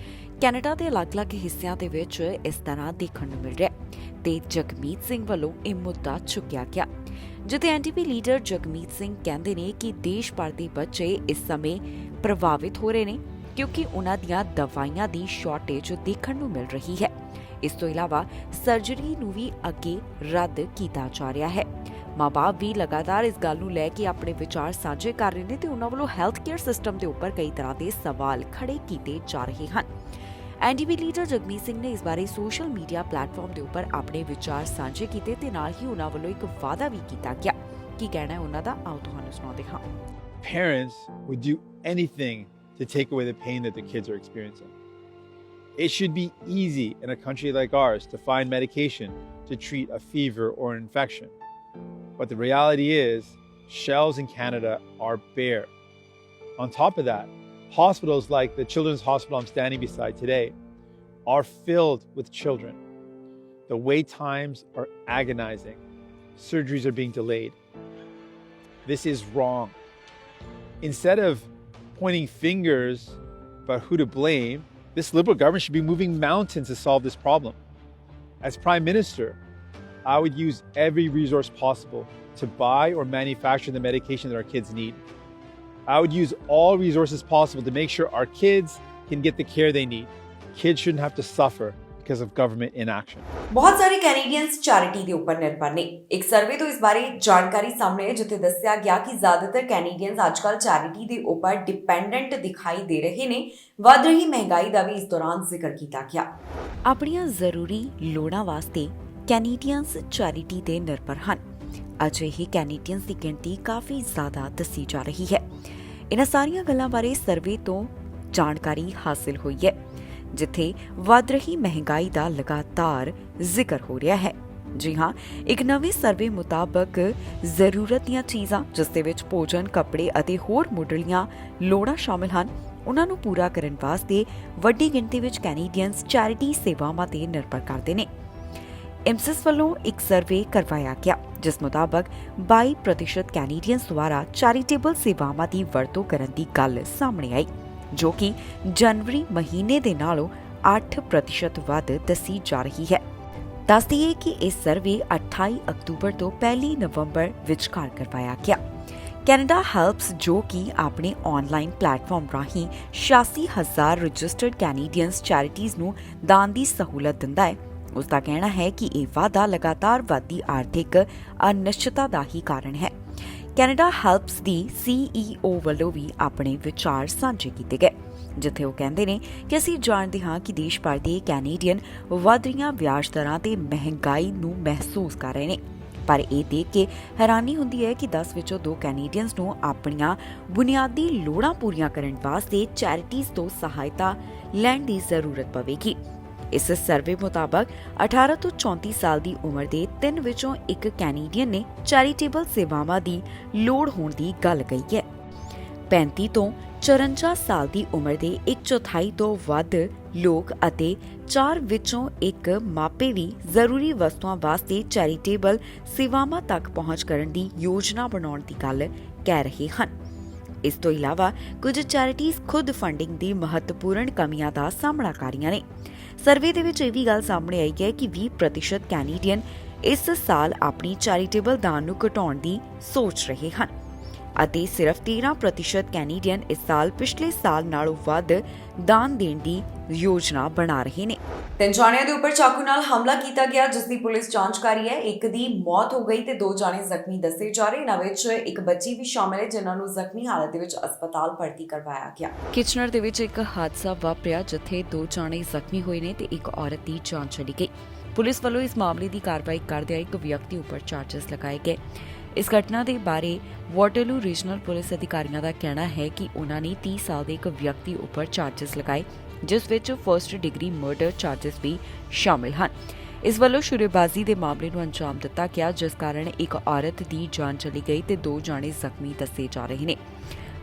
ਕੈਨੇਡਾ ਦੇ ਅਲੱਗ-ਅਲੱਗ ਹਿੱਸਿਆਂ ਦੇ ਵਿੱਚ ਇਸ ਤਰ੍ਹਾਂ ਦੇਖਣ ਨੂੰ ਮਿਲ ਰਿਹਾ ਤੇ ਜਗਮੀਤ ਸਿੰਘ ਵੱਲੋਂ ਇਹ ਮੁੱਦਾ ਚੁੱਕਿਆ ਗਿਆ, ਜਿੱਥੇ NDP ਲੀਡਰ ਜਗਮੀਤ ਸਿੰਘ ਕਹਿੰਦੇ ਨੇ ਕਿ ਦੇਸ਼ ਭਰ ਦੇ ਬੱਚੇ ਇਸ ਸਮੇਂ ਪ੍ਰਭਾਵਿਤ ਹੋ ਰਹੇ ਨੇ ਕਿਉਂਕਿ ਉਹਨਾਂ ਦੀਆਂ ਦਵਾਈਆਂ ਦੀ ਸ਼ਾਰਟੇਜ ਦੇਖਣ ਨੂੰ ਮਿਲ ਰਹੀ ਹੈ। ਇਸ ਤੋਂ ਇਲਾਵਾ ਸਰਜਰੀ ਨੂੰ ਵੀ ਅੱਗੇ ਰੱਦ ਕੀਤਾ ਜਾ ਰਿਹਾ ਹੈ। ਮਾਂ-ਬਾਪ ਵੀ ਲਗਾਤਾਰ ਇਸ ਗੱਲ ਨੂੰ ਲੈ ਕੇ ਆਪਣੇ ਵਿਚਾਰ ਸਾਂਝੇ ਕਰ ਰਹੇ ਨੇ ਤੇ ਉਹਨਾਂ ਵੱਲੋਂ ਹੈਲਥ ਕੇਅਰ ਸਿਸਟਮ ਦੇ ਉੱਪਰ ਕਈ ਤਰ੍ਹਾਂ ਦੇ ਸਵਾਲ ਖੜੇ ਕੀਤੇ ਜਾ ਰਹੇ ਹਨ। NDP ਲੀਡਰ ਜਗਮੀਤ ਸਿੰਘ ਨੇ ਇਸ ਬਾਰੇ ਸੋਸ਼ਲ ਮੀਡੀਆ ਪਲੇਟਫਾਰਮ ਦੇ ਉੱਪਰ ਆਪਣੇ ਵਿਚਾਰ ਸਾਂਝੇ ਕੀਤੇ ਤੇ ਨਾਲ ਹੀ ਉਹਨਾਂ ਵੱਲੋਂ ਇੱਕ ਵਾਅਦਾ ਵੀ ਕੀਤਾ ਗਿਆ। ਕੀ ਕਹਿਣਾ ਹੈ ਉਹਨਾਂ ਦਾ, ਆਓ ਤੁਹਾਨੂੰ ਸੁਣਾਉਂਦੇ ਹਾਂ। Parents would do anything to take away the pain that the kids are experiencing. It should be easy in a country like ours to find medication to treat a fever or an infection. But the reality is, shelves in Canada are bare. On top of that, hospitals like the Children's Hospital I'm standing beside today are filled with children. The wait times are agonizing. Surgeries are being delayed. This is wrong. Instead of pointing fingers about who to blame, this Liberal government should be moving mountains to solve this problem. As Prime Minister, I would use every resource possible to buy or manufacture the medication that our kids need. I would use all resources possible to make sure our kids can get the care they need. Kids shouldn't have to suffer because of government inaction. ਬਹੁਤ ਸਾਰੇ Canadians charity ਦੇ ਉੱਪਰ ਨਿਰਭਰ ਨੇ। ਇੱਕ survey ਤੋਂ ਇਸ ਬਾਰੇ ਜਾਣਕਾਰੀ ਸਾਹਮਣੇ ਆਈ ਜਿੱਥੇ ਦੱਸਿਆ ਗਿਆ ਕਿ ਜ਼ਿਆਦਾਤਰ ਕੈਨੇਡੀਅਨਸ ਅੱਜਕੱਲ ਚੈਰਿਟੀ ਦੇ ਉੱਪਰ ਡਿਪੈਂਡੈਂਟ ਦਿਖਾਈ ਦੇ ਰਹੇ ਨੇ। ਵੱਧ ਰਹੀ ਮਹਿੰਗਾਈ ਦਾ ਵੀ ਇਸ ਦੌਰਾਨ ਜ਼ਿਕਰ ਕੀਤਾ ਗਿਆ। ਆਪਣੀਆਂ ਜ਼ਰੂਰੀ ਲੋੜਾਂ ਵਾਸਤੇ ਕੈਨੇਡੀਅਨਸ ਚੈਰਿਟੀ ਤੇ ਨਿਰਭਰ ਹਨ। ਅਜਿਹੇ ਕੈਨੇਡੀਅਨਸ ਦੀ ਗਿਣਤੀ ਕਾਫੀ ਜ਼ਿਆਦਾ ਦੱਸੀ ਜਾ ਰਹੀ ਹੈ। ਇਹਨਾਂ ਸਾਰੀਆਂ ਗੱਲਾਂ ਬਾਰੇ ਸਰਵੇ ਤੋਂ ਜਾਣਕਾਰੀ ਹਾਸਿਲ ਹੋਈ ਹੈ, ਜਿੱਥੇ ਵੱਧ ਰਹੀ ਮਹਿੰਗਾਈ ਦਾ ਲਗਾਤਾਰ ਜ਼ਿਕਰ ਹੋ ਰਿਹਾ ਹੈ। ਜੀ ਹਾਂ, ਇੱਕ ਨਵੇਂ ਸਰਵੇ ਮੁਤਾਬਕ ਜ਼ਰੂਰਤ ਦੀਆਂ ਚੀਜ਼ਾਂ, ਜਿਸ ਦੇ ਵਿੱਚ ਭੋਜਨ, ਕੱਪੜੇ ਅਤੇ ਹੋਰ ਮੁੱਢਲੀਆਂ ਲੋੜਾਂ ਸ਼ਾਮਿਲ ਹਨ, ਉਹਨਾਂ ਨੂੰ ਪੂਰਾ ਕਰਨ ਵਾਸਤੇ ਵੱਡੀ ਗਿਣਤੀ ਵਿੱਚ ਕੈਨੇਡੀਅਨਸ ਚੈਰਿਟੀ ਸੇਵਾਵਾਂ ਤੇ ਨਿਰਭਰ ਕਰਦੇ ਨੇ। IMSIS ਵੱਲੋਂ ਇੱਕ ਸਰਵੇ ਕਰਵਾਇਆ ਗਿਆ, ਜਿਸ ਮੁਤਾਬਕ 22% ਕੈਨੇਡੀਅਨਸ ਦੁਆਰਾ ਚੈਰੀਟੇਬਲ ਸੇਵਾਵਾਂ ਦੀ ਵਰਤੋਂ ਕਰਨ ਦੀ ਗੱਲ ਸਾਹਮਣੇ ਆਈ, ਜੋ ਕਿ ਜਨਵਰੀ ਮਹੀਨੇ ਦੇ ਨਾਲੋਂ 8% ਵੱਧ ਦੱਸੀ ਜਾ ਰਹੀ ਹੈ। ਦੱਸ ਦਈਏ ਕਿ ਇਹ ਸਰਵੇ 28 ਅਕਤੂਬਰ ਤੋਂ 1 ਨਵੰਬਰ ਵਿਚਕਾਰ ਕਰਵਾਇਆ ਗਿਆ। ਕੈਨੇਡਾ ਹੈਲਪਸ, ਜੋ ਕਿ ਆਪਣੇ ਆਨਲਾਈਨ ਪਲੇਟਫਾਰਮ ਰਾਹੀਂ 86,000 ਰਜਿਸਟਰਡ ਕੈਨੇਡੀਅਨਸ ਚੈਰਿਟੀਜ਼ ਨੂੰ ਦਾਨ ਦੀ ਸਹੂਲਤ ਦਿੰਦਾ ਹੈ, ਉਸ ਦਾ ਕਹਿਣਾ ਹੈ ਕਿ ਇਹ ਵਾਧਾ ਲਗਾਤਾਰ ਵੱਧਦੀ ਆਰਥਿਕ ਅਨਿਸ਼ਚਿਤਤਾ ਦਾ ਹੀ ਕਾਰਨ ਹੈ। ਕੈਨੇਡਾ ਹੈਲਪਸ ਦੀ CEO ਵੱਲੋਂ ਵੀ ਆਪਣੇ ਵਿਚਾਰ ਸਾਂਝੇ ਕੀਤੇ ਗਏ, ਜਿੱਥੇ ਉਹ ਕਹਿੰਦੇ ਨੇ ਕਿ ਅਸੀਂ ਜਾਣਦੇ ਹਾਂ ਕਿ ਦੇਸ਼ ਭਰ ਦੇ ਕੈਨੇਡੀਅਨ ਵੱਧ ਰਹੀਆਂ ਵਿਆਜ ਦਰਾਂ ਤੇ ਮਹਿੰਗਾਈ ਨੂੰ ਮਹਿਸੂਸ ਕਰ ਰਹੇ ਨੇ, ਪਰ ਇਹ ਦੇਖ ਕੇ ਹੈਰਾਨੀ ਹੁੰਦੀ ਹੈ ਕਿ 10 ਵਿੱਚੋਂ 2 ਕੈਨੇਡੀਅਨਸ ਨੂੰ ਆਪਣੀਆਂ ਬੁਨਿਆਦੀ ਲੋੜਾਂ ਪੂਰੀਆਂ ਕਰਨ ਵਾਸਤੇ ਚੈਰਿਟੀਜ਼ ਤੋਂ ਸਹਾਇਤਾ ਲੈਣ ਦੀ ਜ਼ਰੂਰਤ ਪਵੇਗੀ। ਇਸ ਸਰਵੇ ਮੁਤਾਬਕ 18 ਤੋਂ 34 ਸਾਲ ਦੀ ਉਮਰ ਦੇ 3 ਵਿੱਚੋਂ 1 ਕੈਨੇਡੀਅਨ ਨੇ ਚੈਰੀਟੇਬਲ ਸੇਵਾਵਾਂ ਦੀ ਲੋੜ ਹੋਣ ਦੀ ਗੱਲ ਕਹੀ ਹੈ। 35 ਤੋਂ 54 ਸਾਲ ਦੀ ਉਮਰ ਦੇ 1/4 ਤੋਂ ਵੱਧ ਲੋਕ ਅਤੇ 4 ਵਿੱਚੋਂ 1 ਮਾਪੇ ਵੀ ਜ਼ਰੂਰੀ ਵਸਤੂਆਂ ਵਾਸਤੇ ਚੈਰੀਟੇਬਲ ਸੇਵਾਵਾਂ ਤੱਕ ਪਹੁੰਚ ਕਰਨ ਦੀ ਯੋਜਨਾ ਬਣਾਉਣ ਦੀ ਗੱਲ ਕਹਿ ਰਹੇ ਹਨ। ਇਸ ਤੋਂ ਇਲਾਵਾ ਕੁਝ ਚੈਰਿਟੀਜ਼ ਖੁਦ ਫੰਡਿੰਗ ਦੀ ਮਹੱਤਵਪੂਰਨ ਕਮੀਆਂ ਦਾ ਸਾਹਮਣਾ ਕਰ ਰਹੀਆਂ ਨੇ। ਸਰਵੇ ਦੇ ਵਿੱਚ ਇਹ ਵੀ ਗੱਲ ਸਾਹਮਣੇ ਆਈ ਹੈ ਕਿ 20% ਕੈਨੇਡੀਅਨ ਇਸ ਸਾਲ ਆਪਣੀ ਚੈਰੀਟੇਬਲ ਦਾਨ ਨੂੰ ਘਟਾਉਣ ਦੀ ਸੋਚ ਰਹੇ ਹਨ ਅਤੇ ਸਿਰਫ 13% ਕੈਨੇਡੀਅਨ ਇਸ ਸਾਲ ਪਿਛਲੇ ਸਾਲ ਨਾਲੋਂ ਵੱਧ ਦਾਨ ਦੇਣ ਦੀ ਯੋਜਨਾ ਬਣਾ ਰਹੇ ਨੇ। 3 ਜਾਣਿਆਂ ਦੇ ਉੱਪਰ ਚਾਕੂ ਨਾਲ ਹਮਲਾ ਕੀਤਾ ਗਿਆ, ਜਿਸ ਦੀ ਪੁਲਿਸ ਜਾਂਚ ਕਰ ਰਹੀ ਹੈ। ਇੱਕ ਦੀ ਮੌਤ ਹੋ ਗਈ ਤੇ 2 ਜਾਣੇ ਜ਼ਖਮੀ ਦੱਸੇ ਜਾ ਰਹੇ। ਇਹਨਾਂ ਵਿੱਚ ਇੱਕ ਬੱਚੀ ਵੀ ਸ਼ਾਮਲ ਹੈ, ਜਿਨ੍ਹਾਂ ਨੂੰ ਜ਼ਖਮੀ ਹਾਲਤ ਦੇ ਵਿੱਚ ਹਸਪਤਾਲ ਭਰਤੀ ਕਰਵਾਇਆ ਗਿਆ। ਕਿਚਨਰ ਦੇ ਵਿੱਚ ਇੱਕ ਹਾਦਸਾ ਵਾਪਰਿਆ, ਜਿੱਥੇ 2 ਜਾਣੇ ਜ਼ਖਮੀ ਹੋਏ ਨੇ ਤੇ ਇੱਕ ਔਰਤ ਦੀ ਜਾਨ ਚਲੀ ਗਈ। ਪੁਲਿਸ ਵੱਲੋਂ ਇਸ ਮਾਮਲੇ ਦੀ ਕਾਰਵਾਈ ਕਰਦਿਆਂ ਇੱਕ ਵਿਅਕਤੀ ਉੱਪਰ ਚਾਰਜਸ ਲਗਾਏ ਗਏ। ਇਸ ਘਟਨਾ ਦੇ ਬਾਰੇ ਵਾਟਰਲੂ ਰੀਜਨਲ ਪੁਲਿਸ ਅਧਿਕਾਰੀਆਂ ਦਾ ਕਹਿਣਾ ਹੈ ਕਿ ਉਹਨਾਂ ਨੇ 30 ਸਾਲ ਦੇ ਇੱਕ ਵਿਅਕਤੀ ਉੱਪਰ ਚਾਰਜਸ ਲਗਾਏ, ਜਿਸ ਵਿੱਚ ਫਰਸਟ ਡਿਗਰੀ ਮਰਡਰ ਚਾਰਜਸ ਵੀ ਸ਼ਾਮਿਲ ਹਨ। ਇਸ ਵੱਲੋਂ ਸ਼ੁਰੇਬਾਜ਼ੀ ਦੇ ਮਾਮਲੇ ਨੂੰ ਅੰਜਾਮ ਦਿੱਤਾ ਗਿਆ, ਜਿਸ ਕਾਰਨ ਇੱਕ ਔਰਤ ਦੀ ਜਾਨ ਚਲੀ ਗਈ ਤੇ 2 ਜਾਣੇ ਜ਼ਖਮੀ ਦੱਸੇ ਜਾ ਰਹੇ ਨੇ।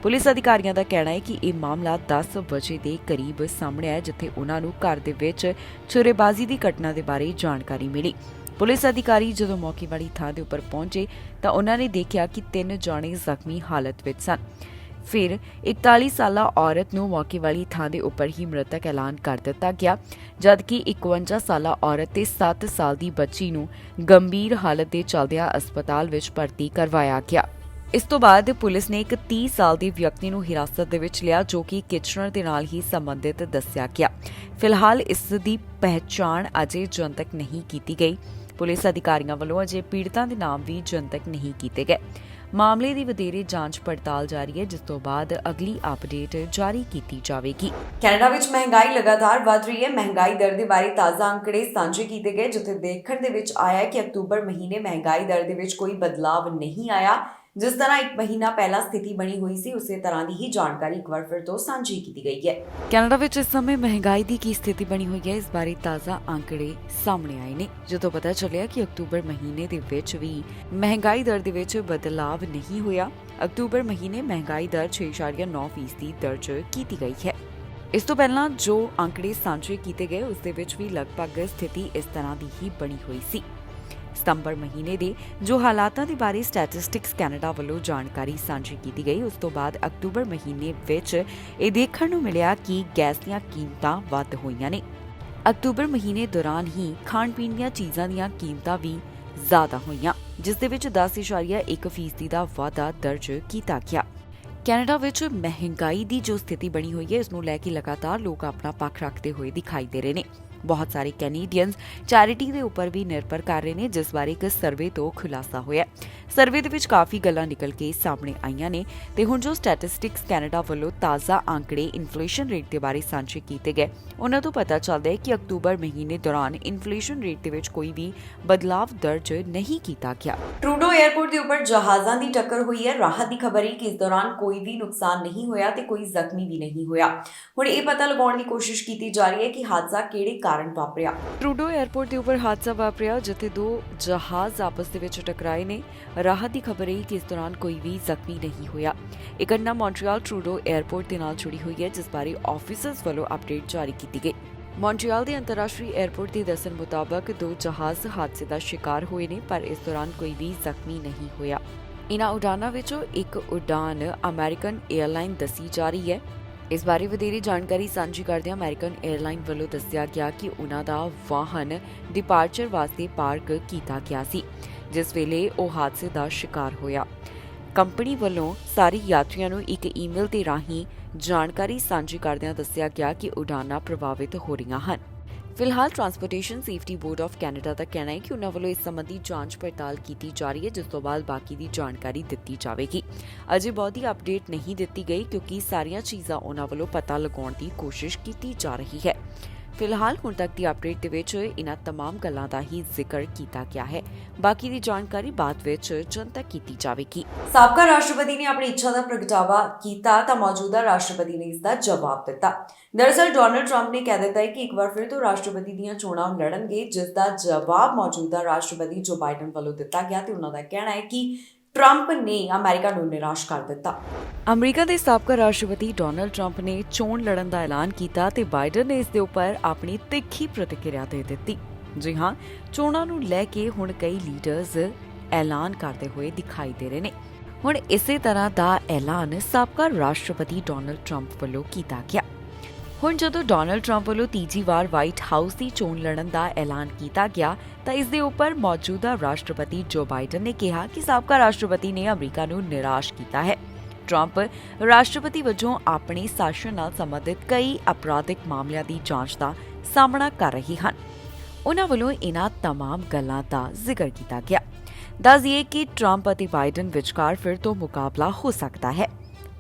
ਪੁਲਿਸ ਅਧਿਕਾਰੀਆਂ ਦਾ ਕਹਿਣਾ ਹੈ ਕਿ ਇਹ ਮਾਮਲਾ 10 ਵਜੇ ਦੇ ਕਰੀਬ ਸਾਹਮਣੇ ਆਇਆ, ਜਿੱਥੇ ਉਹਨਾਂ ਨੂੰ ਘਰ ਦੇ ਵਿੱਚ ਸ਼ੁਰੇਬਾਜ਼ੀ ਦੀ ਘਟਨਾ ਦੇ ਬਾਰੇ ਜਾਣਕਾਰੀ ਮਿਲੀ। ਪੁਲਿਸ ਅਧਿਕਾਰੀ ਜਦੋਂ ਮੌਕੇ ਵਾਲੀ ਥਾਂ ਦੇ ਉੱਪਰ ਪਹੁੰਚੇ ਤਾਂ ਉਹਨਾਂ ਨੇ ਦੇਖਿਆ ਕਿ 3 ਜਾਣੇ ਜ਼ਖਮੀ ਹਾਲਤ ਵਿੱਚ ਸਨ। ਫਿਰ 41 ਸਾਲਾ ਔਰਤ ਨੂੰ ਮੌਕੇ ਵਾਲੀ ਥਾਂ ਦੇ ਉੱਪਰ ਹੀ ਮ੍ਰਿਤਕ ਐਲਾਨ ਕਰ ਦਿੱਤਾ ਗਿਆ, ਜਦਕਿ 51 ਸਾਲਾ ਔਰਤ ਤੇ 7 ਸਾਲ ਦੀ ਬੱਚੀ ਨੂੰ ਗੰਭੀਰ ਹਾਲਤ ਦੇ ਚੱਲਦਿਆਂ ਹਸਪਤਾਲ ਵਿੱਚ ਭਰਤੀ ਕਰਵਾਇਆ ਗਿਆ। ਇਸ ਤੋਂ ਬਾਅਦ ਪੁਲਿਸ ਨੇ ਇੱਕ 30 ਸਾਲ ਦੇ ਵਿਅਕਤੀ ਨੂੰ ਹਿਰਾਸਤ ਦੇ ਵਿੱਚ ਲਿਆ, ਜੋ ਕਿ ਕਿਚਨਰ ਦੇ ਨਾਲ ਹੀ ਸੰਬੰਧਿਤ ਦੱਸਿਆ ਗਿਆ। ਫਿਲਹਾਲ ਇਸ ਦੀ ਪਹਿਚਾਣ ਅਜੇ ਜਨਤਕ ਨਹੀਂ ਕੀਤੀ ਗਈ। ਪੁਲਿਸ ਅਧਿਕਾਰੀਆਂ ਵੱਲੋਂ ਅਜੇ ਪੀੜਤਾਂ ਦੇ ਨਾਮ ਵੀ ਜਨਤਕ ਨਹੀਂ ਕੀਤੇ ਗਏ। ਮਾਮਲੇ ਦੀ ਵਧੇਰੇ ਜਾਂਚ ਪੜਤਾਲ ਜਾਰੀ ਹੈ, ਜਿਸ ਤੋਂ ਬਾਅਦ ਅਗਲੀ ਅਪਡੇਟ ਜਾਰੀ ਕੀਤੀ ਜਾਵੇਗੀ। ਕੈਨੇਡਾ ਵਿੱਚ ਮਹਿੰਗਾਈ ਲਗਾਤਾਰ ਵਧ ਰਹੀ ਹੈ। ਮਹਿੰਗਾਈ ਦਰ ਦੇ ਬਾਰੇ ਤਾਜ਼ਾ ਅੰਕੜੇ ਸਾਂਝੇ ਕੀਤੇ ਗਏ, ਜਿੱਥੇ ਦੇਖਣ ਦੇ ਵਿੱਚ ਆਇਆ ਹੈ ਕਿ ਅਕਤੂਬਰ ਮਹੀਨੇ ਮਹਿੰਗਾਈ ਦਰ ਦੇ ਵਿੱਚ ਕੋਈ ਬਦਲਾਵ ਨਹੀਂ ਆਇਆ। ਜਿਸ ਤਰ੍ਹਾਂ 1 ਮਹੀਨਾ ਪਹਿਲਾਂ ਸਥਿਤੀ ਬਣੀ ਹੋਈ ਸੀ, ਉਸੇ ਤਰ੍ਹਾਂ ਦੀ ਹੀ ਜਾਣਕਾਰੀ ਇੱਕ ਵਾਰ ਫਿਰ ਤੋਂ ਸਾਂਝੀ ਕੀਤੀ ਗਈ ਹੈ। ਕੈਨੇਡਾ ਵਿੱਚ ਇਸ ਸਮੇਂ ਮਹਿੰਗਾਈ ਦੀ ਕੀ ਸਥਿਤੀ ਬਣੀ ਹੋਈ ਹੈ, ਇਸ ਬਾਰੇ ਤਾਜ਼ਾ ਅੰਕੜੇ ਸਾਹਮਣੇ ਆਏ ਨੇ, ਜਦੋਂ ਪਤਾ ਚੱਲਿਆ ਕਿ ਅਕਤੂਬਰ ਮਹੀਨੇ ਦੇ ਵਿੱਚ ਵੀ ਮਹਿੰਗਾਈ ਦਰ ਦੇ ਵਿੱਚ ਬਦਲਾਵ ਨਹੀਂ ਹੋਇਆ। ਅਕਤੂਬਰ ਮਹੀਨੇ ਮਹਿੰਗਾਈ ਦਰ 6.9% ਦਰਜ ਕੀਤੀ ਗਈ ਹੈ। ਇਸ ਤੋਂ ਪਹਿਲਾਂ ਜੋ ਅੰਕੜੇ ਸਾਂਝੇ ਕੀਤੇ ਗਏ, ਉਸ ਦੇ ਵਿੱਚ ਵੀ ਲਗਭਗ ਸਥਿਤੀ ਇਸ ਤਰ੍ਹਾਂ ਦੀ ਹੀ ਬਣੀ ਹੋਈ ਸੀ। ਸਤੰਬਰ ਮਹੀਨੇ ਦੇ ਜੋ ਹਾਲਾਤਾਂ ਦੇ ਬਾਰੇ ਸਟੈਟਿਸਟਿਕਸ ਕੈਨੇਡਾ ਵੱਲੋਂ ਜਾਣਕਾਰੀ ਸਾਂਝੀ ਕੀਤੀ ਗਈ, ਉਸ ਤੋਂ ਬਾਅਦ ਅਕਤੂਬਰ ਮਹੀਨੇ ਵਿੱਚ ਇਹ ਦੇਖਣ ਨੂੰ ਮਿਲਿਆ ਕਿ ਗੈਸ ਦੀਆਂ ਕੀਮਤਾਂ ਵੱਧ ਹੋਈਆਂ ਨੇ। ਅਕਤੂਬਰ ਮਹੀਨੇ ਦੌਰਾਨ ਹੀ ਖਾਣ ਪੀਣ ਦੀਆਂ ਚੀਜ਼ਾਂ ਦੀਆਂ ਕੀਮਤਾਂ ਵੀ ਜ਼ਿਆਦਾ ਹੋਈਆਂ, ਜਿਸ ਦੇ ਵਿੱਚ 10.1% ਦਾ ਵਾਧਾ ਦਰਜ ਕੀਤਾ ਗਿਆ। ਕੈਨੇਡਾ ਵਿੱਚ ਮਹਿੰਗਾਈ ਦੀ ਜੋ ਸਥਿਤੀ ਬਣੀ ਹੋਈ ਹੈ, ਇਸ ਨੂੰ ਲੈ ਕੇ ਲਗਾਤਾਰ ਲੋਕ ਆਪਣਾ ਪੱਖ ਰੱਖਦੇ ਹੋਏ ਦਿਖਾਈ ਦੇ ਰਹੇ ਨੇ। ਬਹੁਤ ਸਾਰੇ ਕੈਨੇਡੀਅਨਸ ਚੈਰਿਟੀ ਦੇ ਉੱਪਰ ਵੀ ਨਿਰਭਰ ਕਰ ਰਹੇ ਨੇ, ਜਿਸ ਬਾਰੇ ਇੱਕ ਸਰਵੇ ਤੋਂ ਖੁਲਾਸਾ ਹੋਇਆ। ਸਰਵੇ ਦੇ ਵਿੱਚ ਕਾਫੀ ਗੱਲਾਂ ਨਿਕਲ ਕੇ ਸਾਹਮਣੇ ਆਈਆਂ ਨੇ ਤੇ ਹੁਣ ਜੋ ਸਟੈਟਿਸਟਿਕਸ ਕੈਨੇਡਾ ਵੱਲੋਂ ਤਾਜ਼ਾ ਅੰਕੜੇ ਇਨਫਲੇਸ਼ਨ ਰੇਟ ਦੇ ਬਾਰੇ ਸਾਂਝੇ ਕੀਤੇ ਗਏ, ਉਹਨਾਂ ਤੋਂ ਪਤਾ ਚੱਲਦਾ ਹੈ ਕਿ ਅਕਤੂਬਰ ਮਹੀਨੇ ਦੌਰਾਨ ਇਨਫਲੇਸ਼ਨ ਰੇਟ ਦੇ ਵਿੱਚ ਕੋਈ ਵੀ ਬਦਲਾਵ ਦਰਜ ਨਹੀਂ ਕੀਤਾ ਗਿਆ। ਟਰੂਡੋ 에ਅਰਪੋਰਟ ਦੇ ਉੱਪਰ ਜਹਾਜ਼ਾਂ ਦੀ ਟੱਕਰ ਹੋਈ ਹੈ। ਰਾਹਤ ਦੀ ਖਬਰ ਹੈ ਕਿ ਇਸ ਦੌਰਾਨ ਕੋਈ ਵੀ ਨੁਕਸਾਨ ਨਹੀਂ ਹੋਇਆ ਤੇ ਕੋਈ ਜ਼ਖਮੀ ਵੀ ਨਹੀਂ ਹੋਇਆ। ਹੁਣ ਇਹ ਪਤਾ ਲਗਾਉਣ ਦੀ ਕੋਸ਼ਿਸ਼ ਕੀਤੀ ਜਾ ਰਹੀ ਹੈ ਕਿ ਹਾਦਸਾ ਕਿਹੜੇ ਕਾਰਨ ਵਾਪਰਿਆ। ਟਰੂਡੋ 에ਅਰਪੋਰਟ ਦੇ ਉੱਪਰ ਹਾਦਸਾ ਵਾਪਰਿਆ ਜਿੱਥੇ ਦੋ ਜਹਾਜ਼ ਆਪਸ ਦੇ ਵਿੱਚ ਟਕਰਾਏ ਨੇ। ਰਾਹਤ ਦੀ ਖਬਰ ਹੈ ਕਿ ਇਸ ਦੌਰਾਨ ਕੋਈ ਵੀ ਜ਼ਖਮੀ ਨਹੀਂ ਹੋਇਆ। ਇਹ ਘਟਨਾ ਮੌਂਟਰੀਅਲ ਟਰੂਡੋ 에ਅਰਪੋਰਟ ਦੇ ਨਾਲ ਜੁੜੀ ਹੋਈ ਹੈ, ਜਿਸ ਬਾਰੇ ਆਫੀਸਰਸ ਵੱਲੋਂ ਅਪਡੇਟ ਜਾਰੀ ਕੀਤੀ ਗਈ। ਮੌਂਟਰੀਅਲ ਦੇ ਅੰਤਰਰਾਸ਼ਟਰੀ 에ਅਰਪੋਰਟ ਦੇ ਦੱਸਣ ਮੁਤਾਬਕ ਦੋ ਜਹਾਜ਼ ਹਾਦਸੇ ਦਾ ਸ਼ਿਕਾਰ ਹੋਏ ਨੇ, ਪਰ ਇਸ ਦੌਰਾਨ ਕੋਈ ਵੀ ਜ਼ਖਮੀ ਨਹੀਂ ਹੋਇਆ। ਇਨ੍ਹਾਂ ਉਡਾਨਾਂ ਵਿੱਚੋਂ ਇੱਕ ਉਡਾਨ ਅਮਰੀਕਨ 에ਅਰਲਾਈਨ ਦੱਸੀ ਜਾ ਰਹੀ ਹੈ। ਇਸ ਬਾਰੇ ਵਧੇਰੇ ਜਾਣਕਾਰੀ ਸਾਂਝੀ ਕਰਦਿਆਂ ਅਮਰੀਕਨ 에ਅਰਲਾਈਨ ਵੱਲੋਂ ਦੱਸਿਆ ਗਿਆ ਕਿ ਉਹਨਾਂ ਦਾ ਵਾਹਨ ਡਿਪਾਰਚਰ ਵਾਸਤੇ ਪਾਰਕ ਕੀਤਾ ਗਿਆ ਸੀ ਜਿਸ ਵੇਲੇ ਉਹ ਹਾਦਸੇ ਦਾ ਸ਼ਿਕਾਰ ਹੋਇਆ। ਕੰਪਨੀ ਵੱਲੋਂ ਸਾਰੇ ਯਾਤਰੀਆਂ ਨੂੰ ਇੱਕ ਈਮੇਲ ਦੇ ਰਾਹੀਂ ਜਾਣਕਾਰੀ ਸਾਂਝੀ ਕਰਦਿਆਂ ਦੱਸਿਆ ਗਿਆ ਕਿ ਉਡਾਨਾਂ ਪ੍ਰਭਾਵਿਤ ਹੋ ਰਹੀਆਂ ਹਨ। ਫਿਲਹਾਲ transportation safety board of Canada ਦਾ ਕਹਿਣਾ ਹੈ ਕਿ ਉਹਨਾਂ ਵੱਲੋਂ ਇਸ ਸੰਬੰਧੀ ਜਾਂਚ ਪੜਤਾਲ ਕੀਤੀ ਜਾ ਰਹੀ ਹੈ, ਜਿਸ ਤੋਂ ਬਾਅਦ ਬਾਕੀ ਦੀ ਜਾਣਕਾਰੀ ਦਿੱਤੀ ਜਾਵੇਗੀ। ਅਜੇ ਬਹੁਤੀ ਅਪਡੇਟ ਨਹੀਂ ਦਿੱਤੀ ਗਈ ਕਿਉਂਕਿ ਸਾਰੀਆਂ ਚੀਜ਼ਾਂ ਉਹਨਾਂ ਵੱਲੋਂ ਪਤਾ ਲਗਾਉਣ ਦੀ ਕੋਸ਼ਿਸ਼ ਕੀਤੀ ਜਾ ਰਹੀ ਹੈ। ਫਿਲਹਾਲ ਹੁਣ ਤੱਕ ਦੀ ਅਪਡੇਟ ਦੇ ਵਿੱਚ ਇਹਨਾਂ तमाम ਗੱਲਾਂ ਦਾ ਹੀ ਜ਼ਿਕਰ ਕੀਤਾ ਗਿਆ ਹੈ। ਬਾਕੀ ਦੀ ਜਾਣਕਾਰੀ ਬਾਅਦ ਵਿੱਚ ਜਨਤਕ ਕੀਤੀ ਜਾਵੇਗੀ। ਸਾਬਕਾ ਰਾਸ਼ਟਰਪਤੀ ਨੇ ਆਪਣੀ ਇੱਛਾ ਦਾ ਪ੍ਰਗਟਾਵਾ ਕੀਤਾ ਤਾਂ ਮੌਜੂਦਾ ਰਾਸ਼ਟਰਪਤੀ ਨੇ ਇਸ ਦਾ ਜਵਾਬ ਦਿੱਤਾ। ਦਰਅਸਲ ਡੋਨਾਲਡ ਟਰੰਪ ਨੇ ਕਹਿ ਦਿੱਤਾ ਹੈ ਕਿ ਇੱਕ ਵਾਰ ਫਿਰ ਤੋਂ ਰਾਸ਼ਟਰਪਤੀ ਦੀਆਂ ਚੋਣਾਂ ਲੜਨਗੇ, ਜਿਸ ਦਾ ਜਵਾਬ ਮੌਜੂਦਾ ਰਾਸ਼ਟਰਪਤੀ ਜੋ ਬਾਈਡਨ ਵੱਲੋਂ ਦਿੱਤਾ ਗਿਆ ਤੇ ਉਹਨਾਂ ਦਾ ਕਹਿਣਾ ਹੈ ਕਿ ਟਰੰਪ ਨੇ ਅਮਰੀਕਾ ਨੂੰ ਨਿਰਾਸ਼ ਕਰ ਦਿੱਤਾ। ਅਮਰੀਕਾ ਦੇ ਸਾਬਕਾ ਰਾਸ਼ਟਰਪਤੀ ਡੋਨਾਲਡ ਟਰੰਪ ਨੇ ਚੋਣ ਲੜਨ ਦਾ ਐਲਾਨ ਕੀਤਾ ਤੇ ਬਾਈਡਨ ਨੇ ਇਸ ਦੇ ਉੱਪਰ ਆਪਣੀ ਤਿੱਖੀ ਪ੍ਰਤੀਕਿਰਿਆ ਦੇ ਦਿੱਤੀ। ਜੀ ਹਾਂ, ਚੋਣਾਂ ਨੂੰ ਲੈ ਕੇ ਹੁਣ ਕਈ ਲੀਡਰਸ ਐਲਾਨ ਕਰਦੇ ਹੋਏ ਦਿਖਾਈ ਦੇ ਰਹੇ ਨੇ। ਹੁਣ ਇਸੇ ਤਰ੍ਹਾਂ ਦਾ ਐਲਾਨ ਸਾਬਕਾ ਰਾਸ਼ਟਰਪਤੀ ਡੋਨਾਲਡ ਟਰੰਪ ਵੱਲੋਂ ਕੀਤਾ ਗਿਆ। ਹੁਣ ਜਦੋਂ ਡੋਨਾਲਡ ਟਰੰਪ ਵੱਲੋਂ ਤੀਜੀ ਵਾਰ ਵਾਈਟ ਹਾਊਸ ਦੀ ਚੋਣ ਲੜਨ ਦਾ ਐਲਾਨ ਕੀਤਾ ਗਿਆ ਤਾਂ ਇਸ ਦੇ ਉੱਪਰ ਮੌਜੂਦਾ ਰਾਸ਼ਟਰਪਤੀ ਜੋ ਬਾਈਡਨ ਨੇ ਕਿਹਾ ਕਿ ਸਾਬਕਾ ਰਾਸ਼ਟਰਪਤੀ ਨੇ ਅਮਰੀਕਾ ਨੂੰ ਨਿਰਾਸ਼ ਕੀਤਾ ਹੈ। ਟਰੰਪ ਰਾਸ਼ਟਰਪਤੀ ਵਜੋਂ ਆਪਣੇ ਸ਼ਾਸਨ ਨਾਲ ਸੰਬੰਧਿਤ ਕਈ ਅਪਰਾਧਿਕ ਮਾਮਲਿਆਂ ਦੀ ਜਾਂਚ ਦਾ ਸਾਹਮਣਾ ਕਰ ਰਹੇ ਹਨ। ਉਹਨਾਂ ਵੱਲੋਂ ਇਹਨਾਂ तमाम ਗੱਲਾਂ ਦਾ ਜ਼ਿਕਰ ਕੀਤਾ ਗਿਆ। ਦੱਸ ਦਈਏ ਕਿ ਟਰੰਪ ਅਤੇ ਬਾਈਡਨ ਵਿਚਕਾਰ ਫਿਰ ਤੋਂ ਮੁਕਾਬਲਾ ਹੋ ਸਕਦਾ ਹੈ।